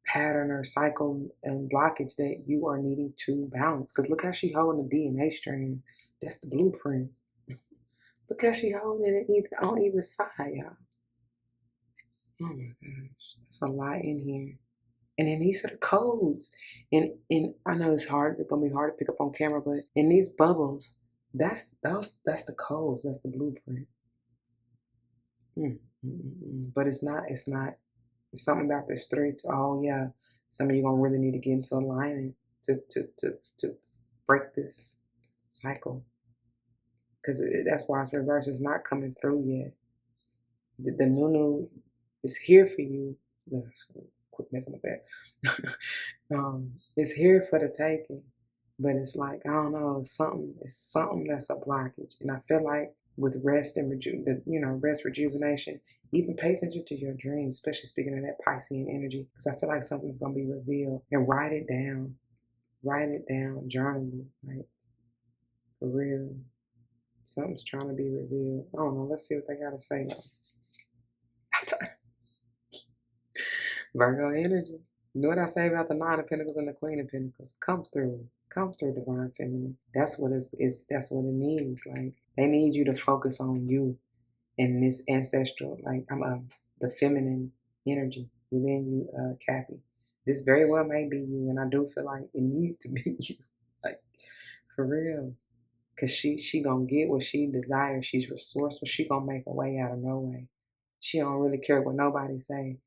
pattern or cycle and blockage that you are needing to balance. Because look how she holding the DNA strands. That's the blueprints. Look how she holding it on either side, y'all. Oh my gosh, that's a lot in here. And then these are the codes. And I know it's gonna be hard to pick up on camera, but in these bubbles, that's the codes, that's the blueprints. But it's something about this three. Oh yeah, some of you gonna really need to get into alignment to break this cycle, because that's why it's reversed. It's not coming through yet. The new is here for you. Quit messing with that. It's here for the taking, but it's like I don't know. It's something that's a blockage, and I feel like with rest and rest, rejuvenation. Even pay attention to your dreams, especially speaking of that Piscean energy, because I feel like something's gonna be revealed. And write it down. Write it down. Journal it. Like for real. Something's trying to be revealed. I don't know. Let's see what they gotta say now. Virgo energy. You know what I say about the Nine of Pentacles and the Queen of Pentacles? Come through. Come through, divine feminine. That's what that's what it needs. Like they need you to focus on you and this ancestral, like the feminine energy within you, Cappy. This very well may be you, and I do feel like it needs to be you. Like for real. Cause she gonna get what she desires. She's resourceful. She gonna make a way out of no way. She don't really care what nobody say.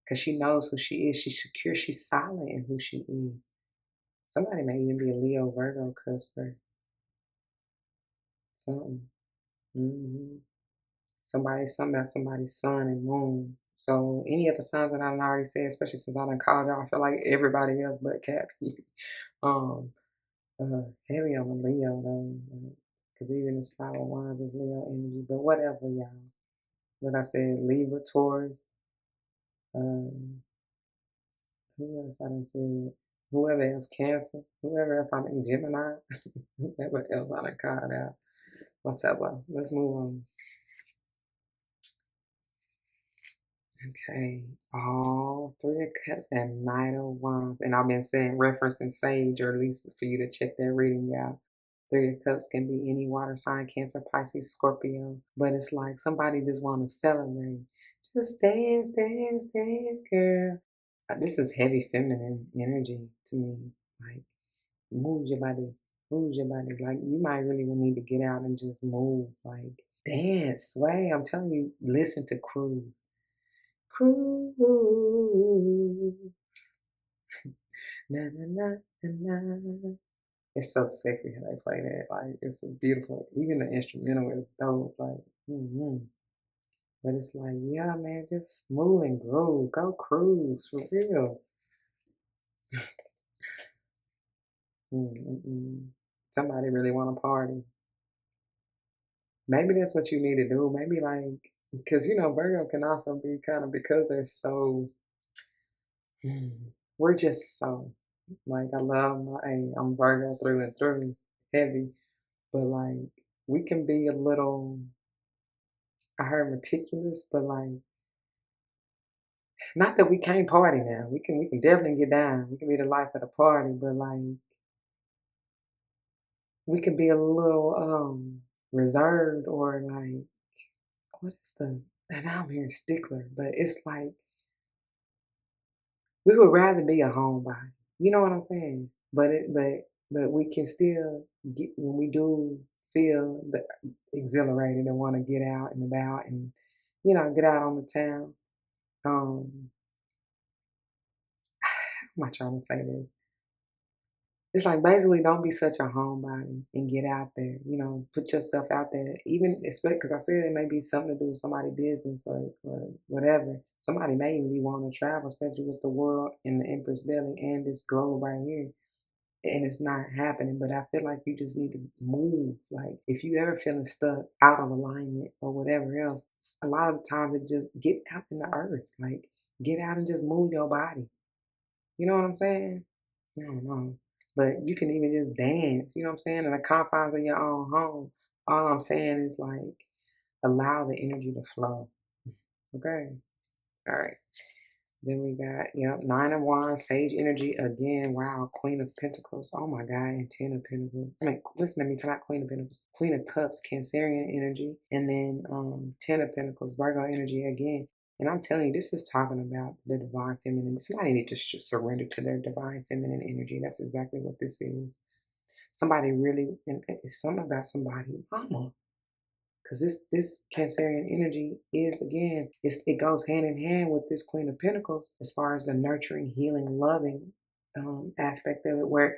Cause she knows who she is. She's secure. She's solid in who she is. Somebody may even be a Leo, Virgo, cusper. Something. Mm-hmm. Something about somebody's sun and moon. So any of the signs that I already said, especially since I done called y'all, I feel like everybody else but Cappy. um, Heavy on the Leo though, because even this Five of Wands is Leo energy. But whatever, y'all. What I said, Libra, Taurus. Um, who else I done said? Whoever else, Cancer. Whoever else I done Gemini. Whoever else I done called out. Whatever. Let's move on. Okay, all Three of Cups and Knight of Wands. And I've been saying referencing Sage, or at least for you to check that reading out. Three of Cups can be any water sign, Cancer, Pisces, Scorpio. But it's like somebody just want to celebrate. Just dance, dance, dance, girl. This is heavy feminine energy to me. Like, move your body, move your body. Like, you might really need to get out and just move. Like, dance, sway. I'm telling you, listen to Cruise. Cruise. Na, na, na, na, na. It's so sexy how they play that. Like, it's beautiful. Even the instrumental is dope. Like, But it's like, yeah, man, just move and groove. Go cruise for real. Mm-mm. Somebody really want to party. Maybe that's what you need to do. Maybe like, because Virgo can also be kind of because they're so. We're just so like I love my. Hey, I'm Virgo through and through, heavy, but like we can be a little. I heard meticulous, but like not that we can't party now. We can definitely get down. We can be the life of the party, but like we can be a little reserved or like what is the and now I'm hearing stickler, but it's like we would rather be a homebody. You know what I'm saying? But we can still get when we do feel exhilarated and want to get out and about and get out on the town. Um, how am I trying to say this? It's like basically don't be such a homebody and get out there. Put yourself out there. Even because I said it may be something to do with somebody's business or whatever. Somebody may even be wanting to travel, especially with the world and the Empress belly and this globe right here. And it's not happening. But I feel like you just need to move. Like if you ever feeling stuck out of alignment or whatever else, a lot of the times it just get out in the earth. Like get out and just move your body. You know what I'm saying? I don't know. But you can even just dance, you know what I'm saying? In the confines of your own home. All I'm saying is like allow the energy to flow. Okay. All right. Then we got, Nine of Wands, Sage energy again. Wow, Queen of Pentacles. Oh my God, and Ten of Pentacles. I mean, listen to me, not Queen of Pentacles. Queen of Cups, Cancerian energy, and then Ten of Pentacles, Virgo energy again. And I'm telling you, this is talking about the divine feminine. Somebody needs to surrender to their divine feminine energy. That's exactly what this is. Somebody really, and it's something about somebody, mama. Because this Cancerian energy is again, it goes hand in hand with this Queen of Pentacles as far as the nurturing, healing, loving aspect of it, where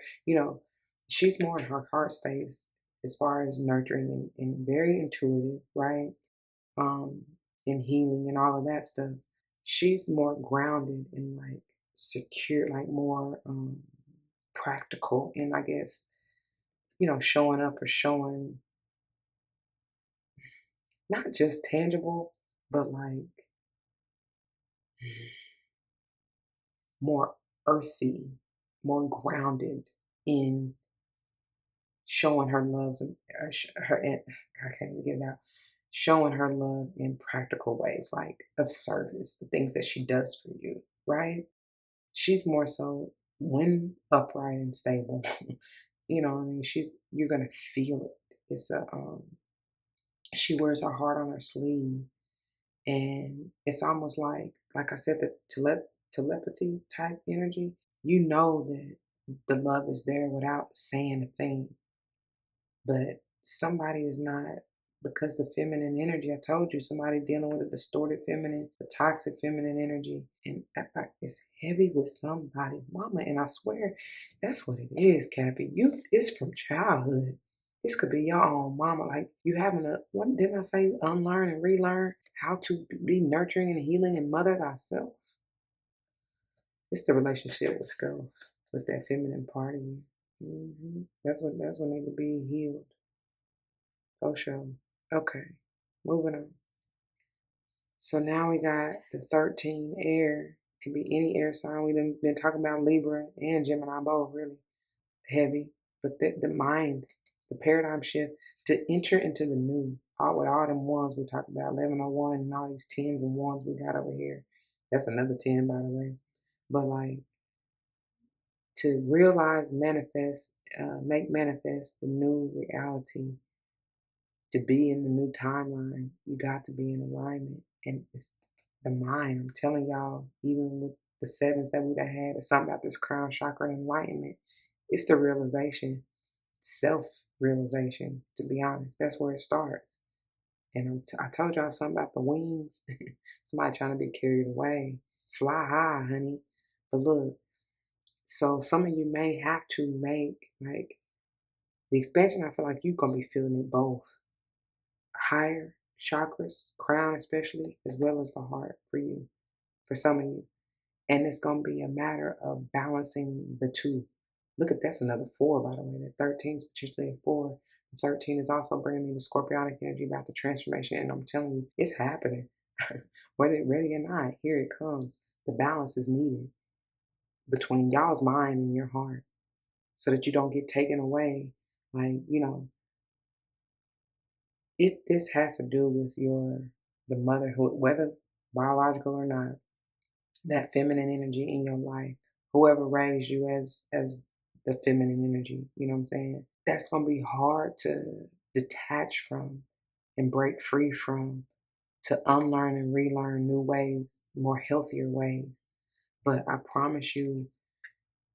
she's more in her heart space as far as nurturing and very intuitive, right? Um, and healing and all of that stuff. She's more grounded and like secure, like more practical, and I guess showing up or showing not just tangible, but like more earthy, more grounded in showing her loves and I can't even get it out. Showing her love in practical ways, like of service, the things that she does for you, right? She's more so when upright and stable. I mean, you're gonna feel it. It's a she wears her heart on her sleeve. And it's almost like I said, the telepathy type energy. You know that the love is there without saying a thing. But somebody is not, because the feminine energy, I told you, somebody dealing with a distorted feminine, the toxic feminine energy. And it's heavy with somebody's mama. And I swear, that's what it is, Cappy. It's from childhood. This could be your own mama. Like you having what didn't I say? Unlearn and relearn how to be nurturing and healing and mother thyself. It's the relationship with self, with that feminine part of you. That's what need to be healed. For sure. Okay, moving on. So now we got the 13 air. Could be any air sign. We've been talking about Libra and Gemini both really heavy. But the mind, the paradigm shift to enter into the new. With all them ones we talked about, 1101 and all these tens and ones we got over here. That's another 10, by the way. But like to realize, manifest, make manifest the new reality. To be in the new timeline, you got to be in alignment. And it's the mind. I'm telling y'all, even with the sevens that we've had, it's something about this crown chakra and enlightenment. It's the realization, self realization, to be honest. That's where it starts. And I told y'all something about the wings. Somebody trying to be carried away. Fly high, honey. But look, so some of you may have to make, like, the expansion, I feel like you're going to be feeling it both higher, chakras, crown especially, as well as the heart for you, for some of you. And it's going to be a matter of balancing the two. Look at that's another 4, by the way. That 13 is potentially a 4. The 13 is also bringing me the scorpionic energy about the transformation. And I'm telling you, it's happening. Whether you're ready or not, here it comes. The balance is needed between y'all's mind and your heart so that you don't get taken away. Like, if this has to do with the motherhood, whether biological or not, that feminine energy in your life, whoever raised you as the feminine energy, you know what I'm saying? That's gonna be hard to detach from and break free from, to unlearn and relearn new ways, more healthier ways. But I promise you,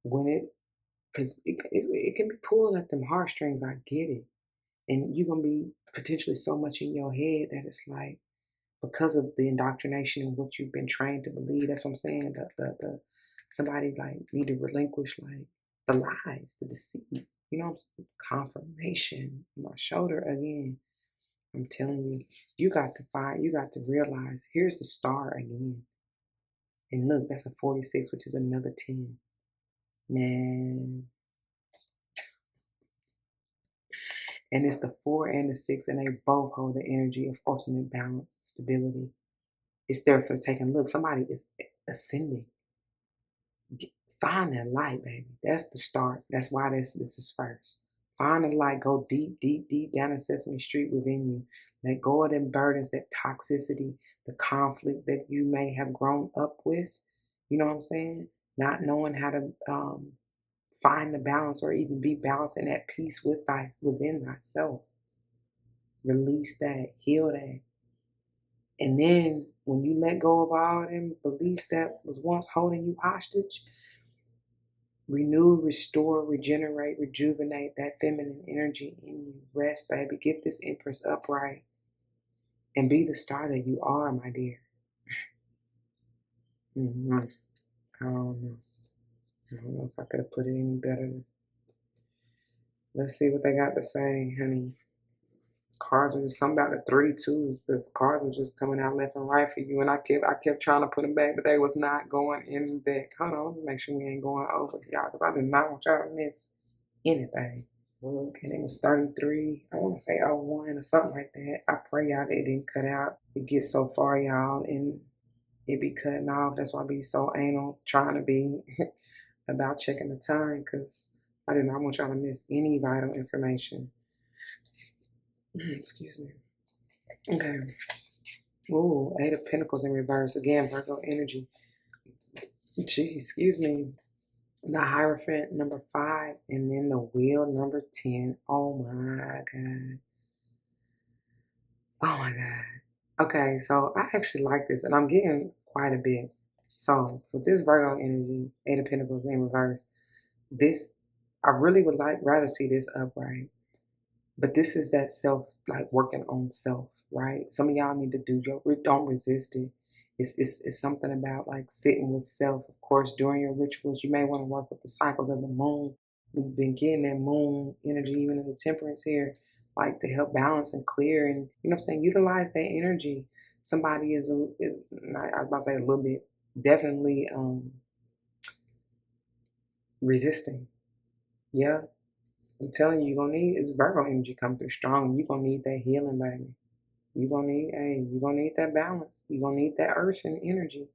because it can be pulling at them heartstrings. I get it, and you're gonna be potentially so much in your head that it's like, because of the indoctrination and what you've been trained to believe. That's what I'm saying. The somebody like need to relinquish like the lies, the deceit. You know what I'm saying? Confirmation. My shoulder again. I'm telling you, you got to find. You got to realize. Here's the star again. And look, that's a 46, which is another 10. Man. And it's the 4 and the 6, and they both hold the energy of ultimate balance, stability. It's there for the taking. Look, somebody is ascending. Find that light, baby. That's the start. That's why this is first. Find the light. Go deep, deep, deep down in Sesame Street within you. Let go of them burdens, that toxicity, the conflict that you may have grown up with. You know what I'm saying? Not knowing how to find the balance or even be balanced and at peace within thyself. Release that. Heal that. And then when you let go of all them beliefs that was once holding you hostage, renew, restore, regenerate, rejuvenate that feminine energy in you. Rest, baby. Get this Empress upright and be the star that you are, my dear. I don't know. I don't know if I could have put it any better. Let's see what they got to say, honey. Cards are just something about the 3 too, because cards are just coming out left and right for you. And I kept trying to put them back, but they was not going in the deck. Hold on, let me make sure we ain't going over y'all, because I do not want y'all to miss anything. Look, and it was 33. I want to say 01 or something like that. I pray y'all it didn't cut out. It gets so far, y'all, and it be cutting off. That's why I be so anal trying to be about checking the time, because I do not want y'all to miss any vital information. Excuse me. Okay. Ooh, 8 of Pentacles in reverse. Again, Virgo energy. Geez, excuse me. The Hierophant, number 5. And then the Wheel, number 10. Oh my God. Oh my God. Okay, so I actually like this. And I'm getting quite a bit. So with this Virgo energy, 8 of Pentacles in reverse, I really would rather see this upright. But this is that self, like working on self, right? Some of y'all need to don't resist it. It's something about like sitting with self. Of course, during your rituals, you may want to work with the cycles of the moon. We've been getting that moon energy, even in the temperance here, like to help balance and clear and, you know what I'm saying, utilize that energy. Somebody I was about to say a little bit, definitely resisting. Yeah. I'm telling you, you're gonna need it's Virgo energy come through strong. You're gonna need that healing, baby. You're gonna need that balance. You're gonna need that earth and energy.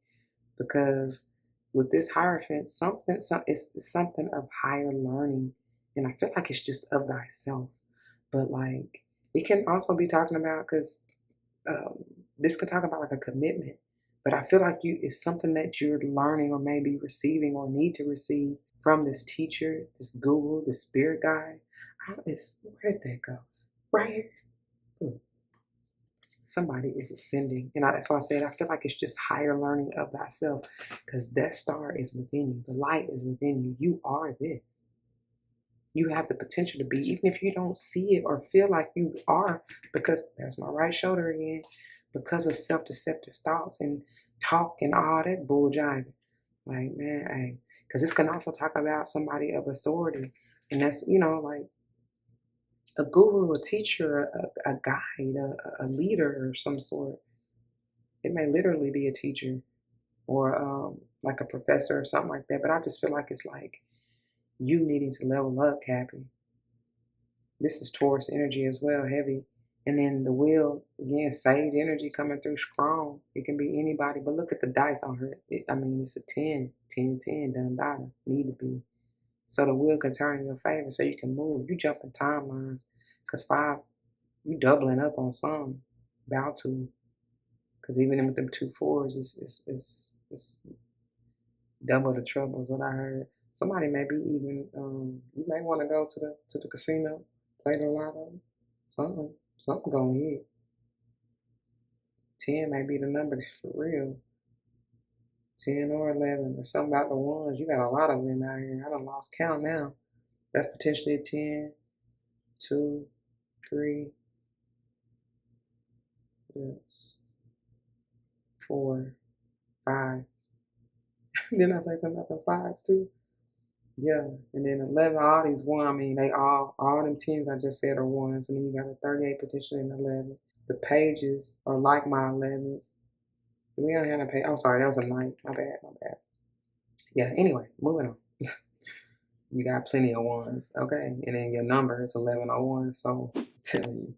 Because with this Hierophant, it's something of higher learning. And I feel like it's just of thyself. But like it can also be talking about, because this could talk about like a commitment. But I feel like it's something that you're learning or maybe receiving or need to receive from this teacher, this guru, this spirit guide. Where did that go? Right here. Look, somebody is ascending. And that's why I said I feel like it's just higher learning of thyself, because that star is within you. The light is within you. You are this. You have the potential to be, even if you don't see it or feel like you are, because that's my right shoulder again, because of self-deceptive thoughts and talk and all that bull jiving. Like, man, hey, because this can also talk about somebody of authority. And that's, like, a guru, a teacher, a guide, a leader of some sort. It may literally be a teacher or like a professor or something like that. But I just feel like it's like you needing to level up, Cappy. This is Taurus energy as well, heavy. And then the wheel, again, sage energy coming through strong. It can be anybody, but look at the dice on her. I mean, it's a 10, 10, 10, done data, need to be. So the wheel can turn in your favor so you can move. You jump in timelines. Because 5, you doubling up on some. About to. Because even with them 2 4s, it's double the trouble is what I heard. Somebody may be even, you may want to go to the casino, play the lotto, something gonna hit. 10 may be the number for real. 10 or 11 or something about the ones. You got a lot of them out here. I done lost count now. That's potentially a 10, 2, 3, yes, 4, 5. Didn't I say something about the 5s too? Yeah, and then 11, all these one, I mean, they all them 10s I just said are ones, and then you got a 38 potentially and 11. The pages are like my 11s. We don't have a page. Oh, sorry, that was a 9. My bad, my bad. Yeah, anyway, moving on. You got plenty of ones, okay? And then your number is 1101, so I'm telling you,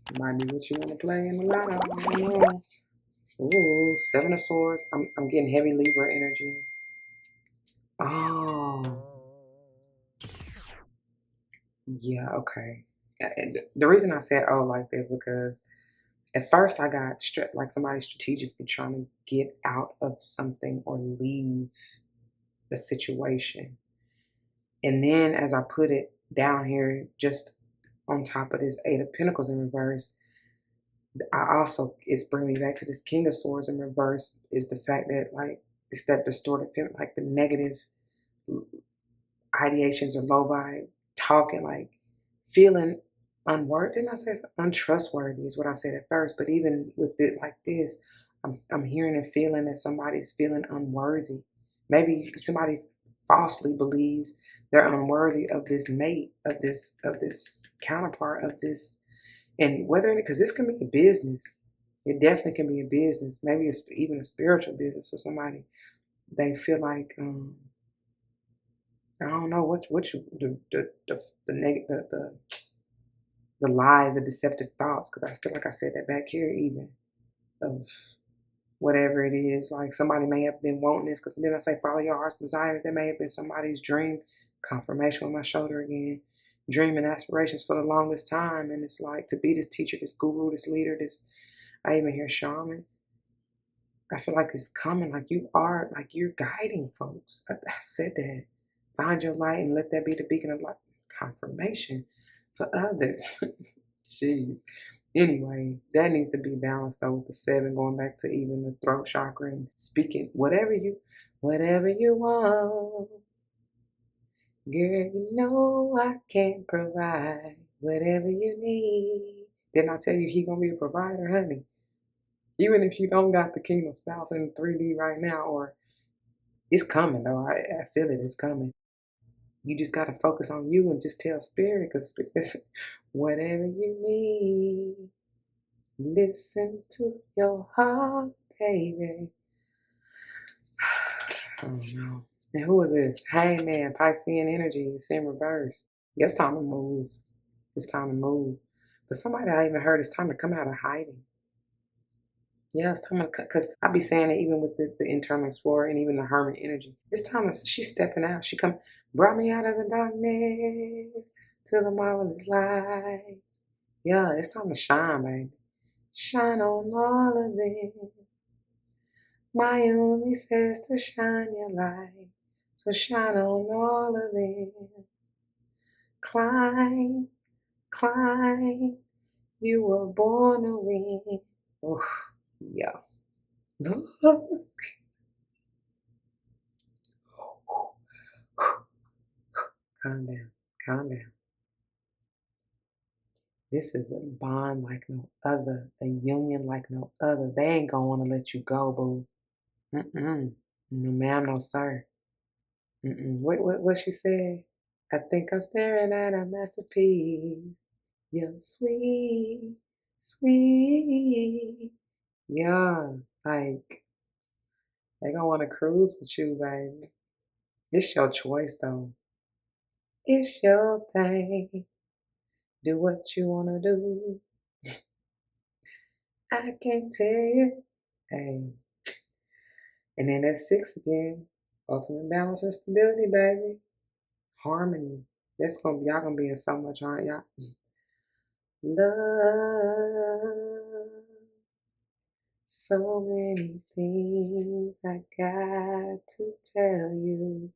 it might be what you want to play in the lotto. Ooh, 7 of Swords. I'm getting heavy Libra energy. Oh, yeah, okay. The reason I said oh like this because at first I got like somebody strategically trying to get out of something or leave the situation. And then as I put it down here, just on top of this 8 of Pentacles in reverse, I also, it's bringing me back to this King of Swords in reverse, is the fact that like, it's that distorted, like the negative ideations or low vibe, talking, like feeling unworthy. Didn't I say untrustworthy is what I said at first, but even with it like this, I'm hearing and feeling that somebody's feeling unworthy. Maybe somebody falsely believes they're unworthy of this mate, of this counterpart, of this, and whether, because this can be a business. It definitely can be a business. Maybe it's even a spiritual business for somebody. They feel like I don't know what you the lies, the deceptive thoughts, because I feel like I said that back here even of whatever it is. Like somebody may have been wanting this, because then I say follow your heart's desires. That may have been somebody's dream. Confirmation on my shoulder again. Dream and aspirations for the longest time, and it's like to be this teacher, this guru, this leader, this. I even hear shaman. I feel like it's coming. Like you are, like you're guiding folks. I said that. Find your light and let that be the beacon of light. Confirmation for others. Jeez. Anyway, that needs to be balanced though with the 7 going back to even the throat chakra and speaking whatever you want. Girl, you know I can provide whatever you need. Didn't I tell you he gonna be a provider, honey? Even if you don't got the king of spouse in 3D right now, or it's coming though. I feel it, it's coming. You just gotta focus on you and just tell spirit, because whatever you need, listen to your heart, baby. Oh no. And who is this? Hey man, Piscean energy. It's in reverse. Yeah, it's time to move. It's time to move. But somebody I even heard, it's time to come out of hiding. Yeah, it's time to cut, because I be saying it even with the internal explorer and even the hermit energy. It's time to, she's stepping out. She brought me out of the darkness to the marvelous light. Yeah, it's time to shine, baby. Shine on all of them. Miami says to shine your light. So shine on all of them. Climb, climb. You were born to win. Oh, yeah. Calm down, calm down. This is a bond like no other, a union like no other. They ain't gonna wanna let you go, boo. Mm-mm. No ma'am, no sir. Mm-mm. What she said? I think I'm staring at a masterpiece. You're sweet, sweet. Yeah, like they gonna want to cruise with you, baby. It's your choice, though. It's your thing. Do what you wanna do. I can't tell you. Hey, and then that's 6 again. Ultimate balance and stability, baby. Harmony. That's gonna be y'all gonna be in so much harmony. Y'all. Love. So many things I got to tell you,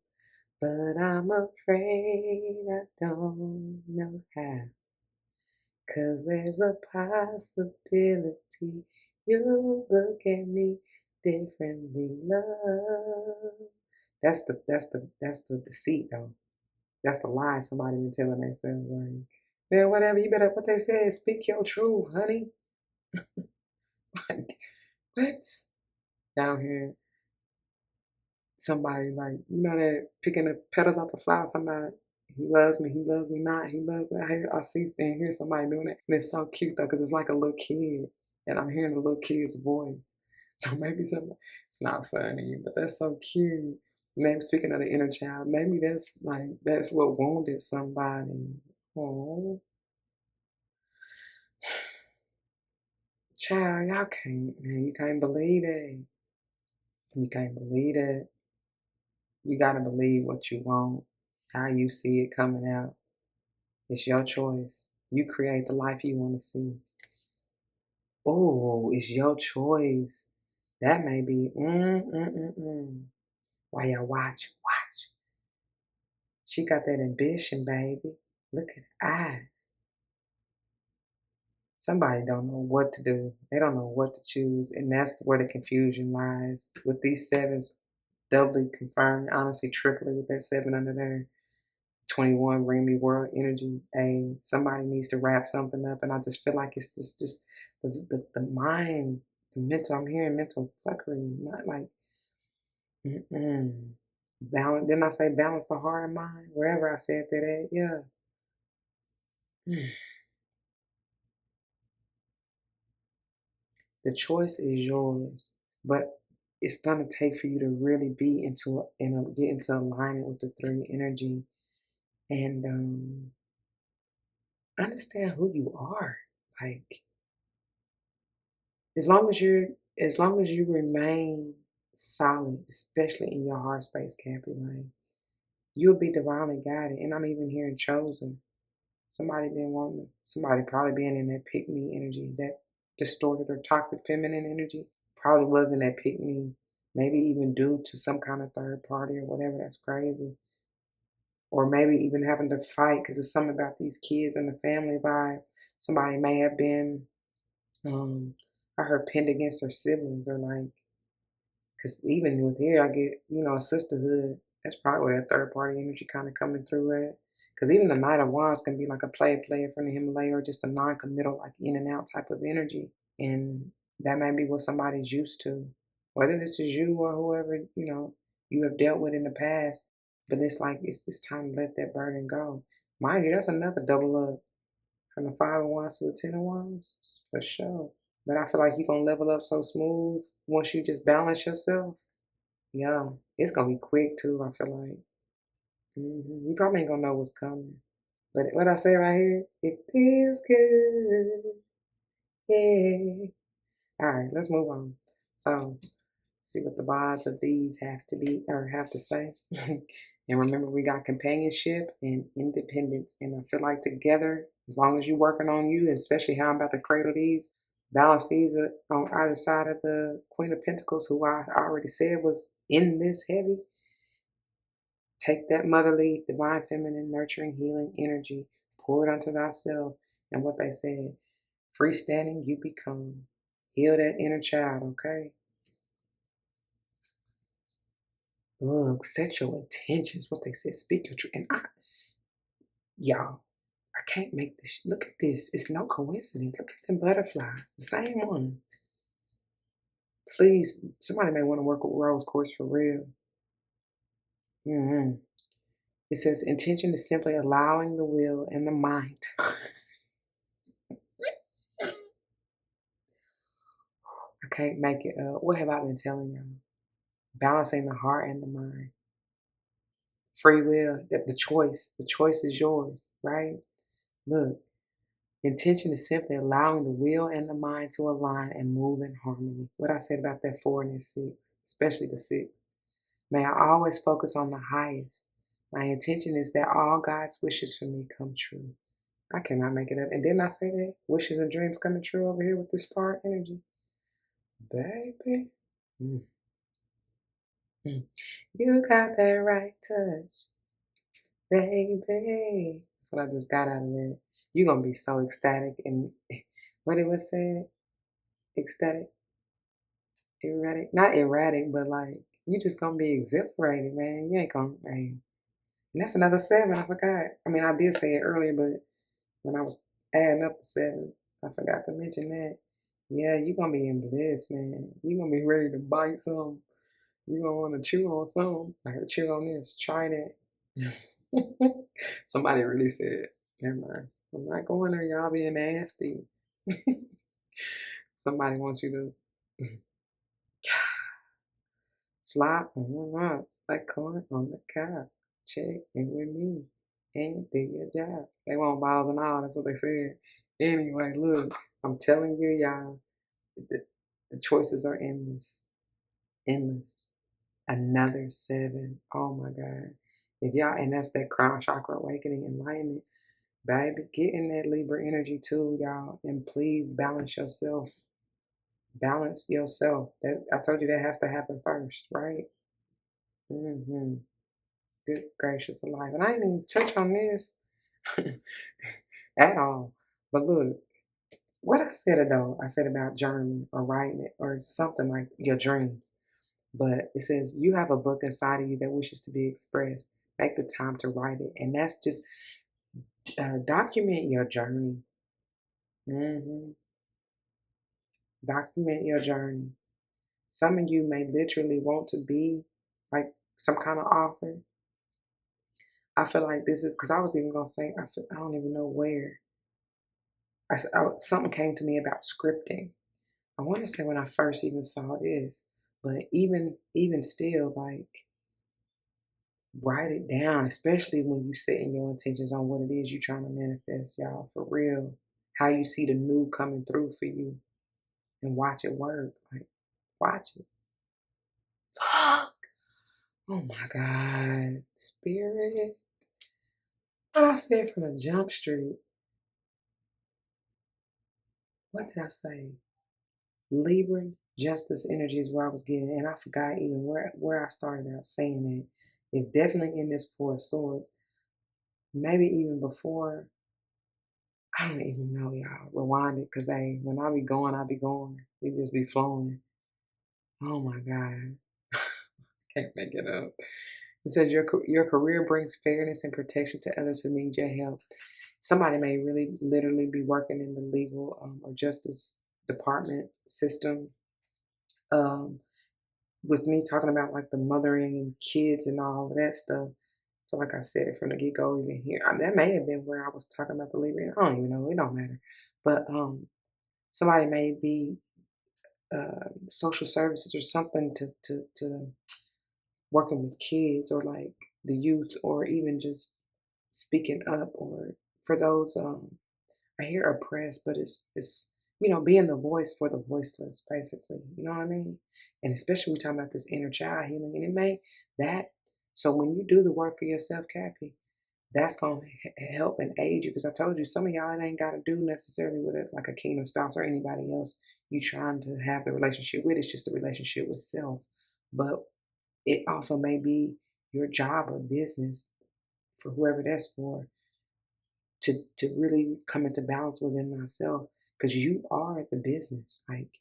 but I'm afraid I don't know how. 'Cause there's a possibility you look at me differently, love. That's the deceit though. That's the lie somebody been telling themselves. Like, man, whatever, you better what they said, speak your truth, honey. Like, what? Down here, somebody like, you know that picking the petals off the flower, somebody he loves me not, he loves me. I see and hear somebody doing it. And it's so cute though, because it's like a little kid. And I'm hearing the little kid's voice. So maybe it's not funny, but that's so cute. Maybe speaking of the inner child, maybe that's what wounded somebody. Oh, child, y'all can't, man, you can't believe it. You can't believe it. You gotta believe what you want, how you see it coming out. It's your choice. You create the life you want to see. Oh, it's your choice. That may be. While y'all watch. She got that ambition, baby. Look at her eyes. Somebody don't know what to do. They don't know what to choose, and that's where the confusion lies. With these sevens, doubly confirmed, honestly, triply with that 7 under there. 21 bring me world energy. Somebody needs to wrap something up, and I just feel like it's just the mind, the mental. I'm hearing mental fuckery, not like balance. Didn't I say balance the heart and mind? Wherever I said that at, yeah. The choice is yours, but it's gonna take for you to really be get into alignment with the 3 energy and understand who you are. Like as long as you remain solid, especially in your heart space, Cappy, like you'll be divinely guided. And I'm even hearing chosen. Somebody probably being in that pick me energy, that distorted or toxic feminine energy. Probably wasn't that pick me, maybe even due to some kind of third party or whatever. That's crazy. Or maybe even having to fight because it's something about these kids and the family vibe. Somebody may have been um, I heard pinned against her siblings or like, because even with here, I get, a sisterhood. That's probably where that third party energy kind of coming through at. Because even the Knight of Wands can be like a player from the Himalaya or just a non committal, like in and out type of energy. And that may be what somebody's used to. Whether this is you or whoever, you have dealt with in the past. But it's like, it's time to let that burden go. Mind you, that's another double up from the 5 of Wands to the 10 of Wands, for sure. But I feel like you're gonna level up so smooth once you just balance yourself. Yeah, it's gonna be quick too. I feel like you probably ain't gonna know what's coming. But what I say right here, it feels good. Yeah. All right, let's move on. So, see what the odds of these have to be or have to say. And remember, we got companionship and independence. And I feel like together, as long as you're working on you, especially how I'm about to cradle these, balance these on either side of the Queen of Pentacles, who I already said was in this heavy. Take that motherly, divine, feminine, nurturing, healing energy, pour it onto thyself. And what they said, freestanding, you become. Heal that inner child, okay? Look, set your intentions. What they said, speak your truth. And y'all, I can't make this. Look at this. It's no coincidence. Look at them butterflies. The same one. Please, somebody may want to work with Rose Quartz for real. It says intention is simply allowing the will and the mind. I can't make it up. What have I been telling y'all? Balancing the heart and the mind. Free will, the choice is yours, right? Look, intention is simply allowing the will and the mind to align and move in harmony. What I said about that 4 and that 6, especially the 6. May I always focus on the highest. My intention is that all God's wishes for me come true. I cannot make it up. And didn't I say that? Wishes and dreams coming true over here with this star energy. Baby. Mm, mm. You got that right touch, baby. That's what I just got out of that. You're going to be so ecstatic. And what it was said? Ecstatic, erratic. Not erratic, but like, you just going to be exhilarated, man. You ain't going to, man. And that's another 7. I forgot. I mean, I did say it earlier, but when I was adding up the 7s, I forgot to mention that. Yeah, you're going to be in bliss, man. You're going to be ready to bite some. You're going to want to chew on some. I heard chew on this. Try that. Somebody really said, never mind. I'm not going there. Y'all being nasty. Somebody wants you to slap on the rock like corn on the cob. Check in with me and do your job. They want balls and all. That's what they said. Anyway, look, I'm telling you, y'all, the choices are endless. Endless. Another 7. Oh my God. If y'all, and that's that crown chakra awakening, enlightenment. Baby, get in that Libra energy too, y'all. And please balance yourself. Balance yourself. That I told you that has to happen first, right? Mm-hmm. Good gracious alive. And I didn't even touch on this at all. But look, what I said though, I said about journaling or writing it or something like your dreams. But it says you have a book inside of you that wishes to be expressed. Make the time to write it. And that's just document your journey. Hmm. Document your journey. Some of you may literally want to be like some kind of author. I feel like this is because I was even gonna say I don't even know where. Something came to me about scripting. I want to say when I first even saw this, but even still, like write it down, especially when you setting your intentions on what it is you're trying to manifest, y'all. For real, how you see the new coming through for you, and watch it work. Like watch it. Fuck. Oh my God, spirit. What I said from a jump street. What did I say? Libra justice energy is where I was getting, and I forgot even where I started out saying it. It's definitely in this 4 of swords. Maybe even before. I don't even know, y'all. Rewind it, cause when I be going, I be going. It just be flowing. Oh my God, can't make it up. It says your career brings fairness and protection to others who need your help. Somebody may really literally be working in the legal or justice department system. Um, with me talking about like the mothering and kids and all of that stuff. So like I said it from the get go, even here. I mean, that may have been where I was talking about the Libra. I don't even know. It don't matter. But somebody may be social services or something to working with kids or like the youth or even just speaking up or for those I hear oppressed, but it's being the voice for the voiceless, basically. You know what I mean? And especially we talking about this inner child healing, and it may that. So when you do the work for yourself, Cappy, that's gonna help and aid you. Because I told you, some of y'all it ain't got to do necessarily with it, like a kingdom spouse or anybody else you trying to have the relationship with. It's just a relationship with self. But it also may be your job or business for whoever that's for to really come into balance within myself because you are the business. Like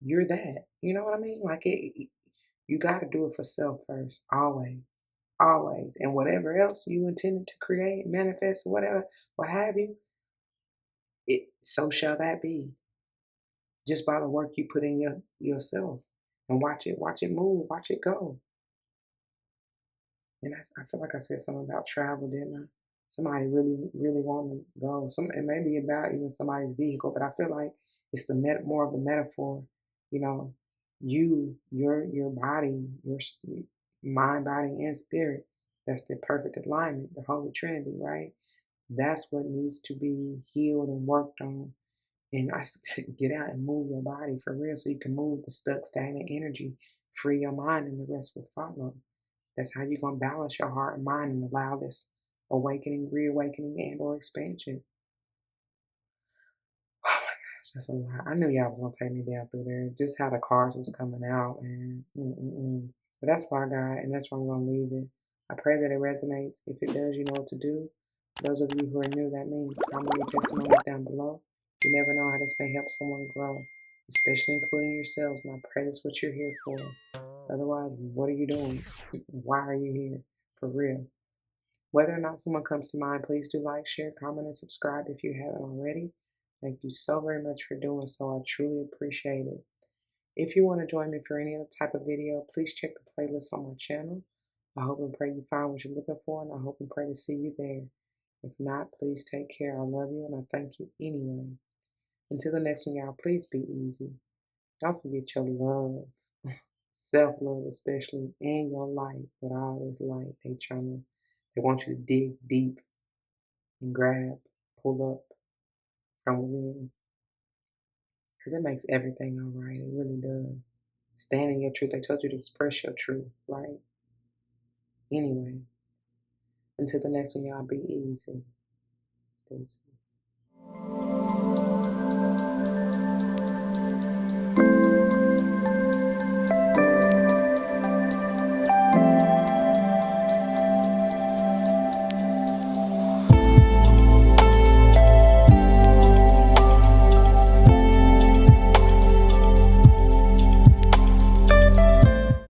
you're that. You know what I mean? Like you got to do it for self first, always, always, and whatever else you intended to create, manifest, whatever, what have you, it so shall that be. Just by the work you put in yourself, and watch it move, watch it go. And I feel like I said something about travel, didn't I? Somebody really, really want to go. It may be about even somebody's vehicle, but I feel like It's the more of the metaphor, you know, your body, your mind, body, and spirit. That's the perfect alignment, the Holy Trinity, right? That's what needs to be healed and worked on. And I get out and move your body for real so you can move the stuck, stagnant energy, free your mind, and the rest will follow. That's how you're going to balance your heart and mind and allow this awakening, reawakening, and or expansion. Oh my gosh, that's a lot. I knew y'all was gonna take me down through there. Just how the cards was coming out, and but that's why I got, and that's why I'm gonna leave it. I pray that it resonates. If it does, you know what to do. Those of you who are new, that means comment your testimonies down below. You never know how this may help someone grow, especially including yourselves. And I pray that's what you're here for. Otherwise, what are you doing? Why are you here? For real. Whether or not someone comes to mind, please do like, share, comment, and subscribe if you haven't already. Thank you so very much for doing so. I truly appreciate it. If you want to join me for any other type of video, please check the playlist on my channel. I hope and pray you find what you're looking for, and I hope and pray to see you there. If not, please take care. I love you, and I thank you anyway. Until the next one, y'all, please be easy. Don't forget your love, self-love especially, in your life. With all this light, they want you to dig deep and grab, pull up from within. Because it makes everything all right. It really does. Stand in your truth. They told you to express your truth, right? Anyway, until the next one, y'all be easy. Peace.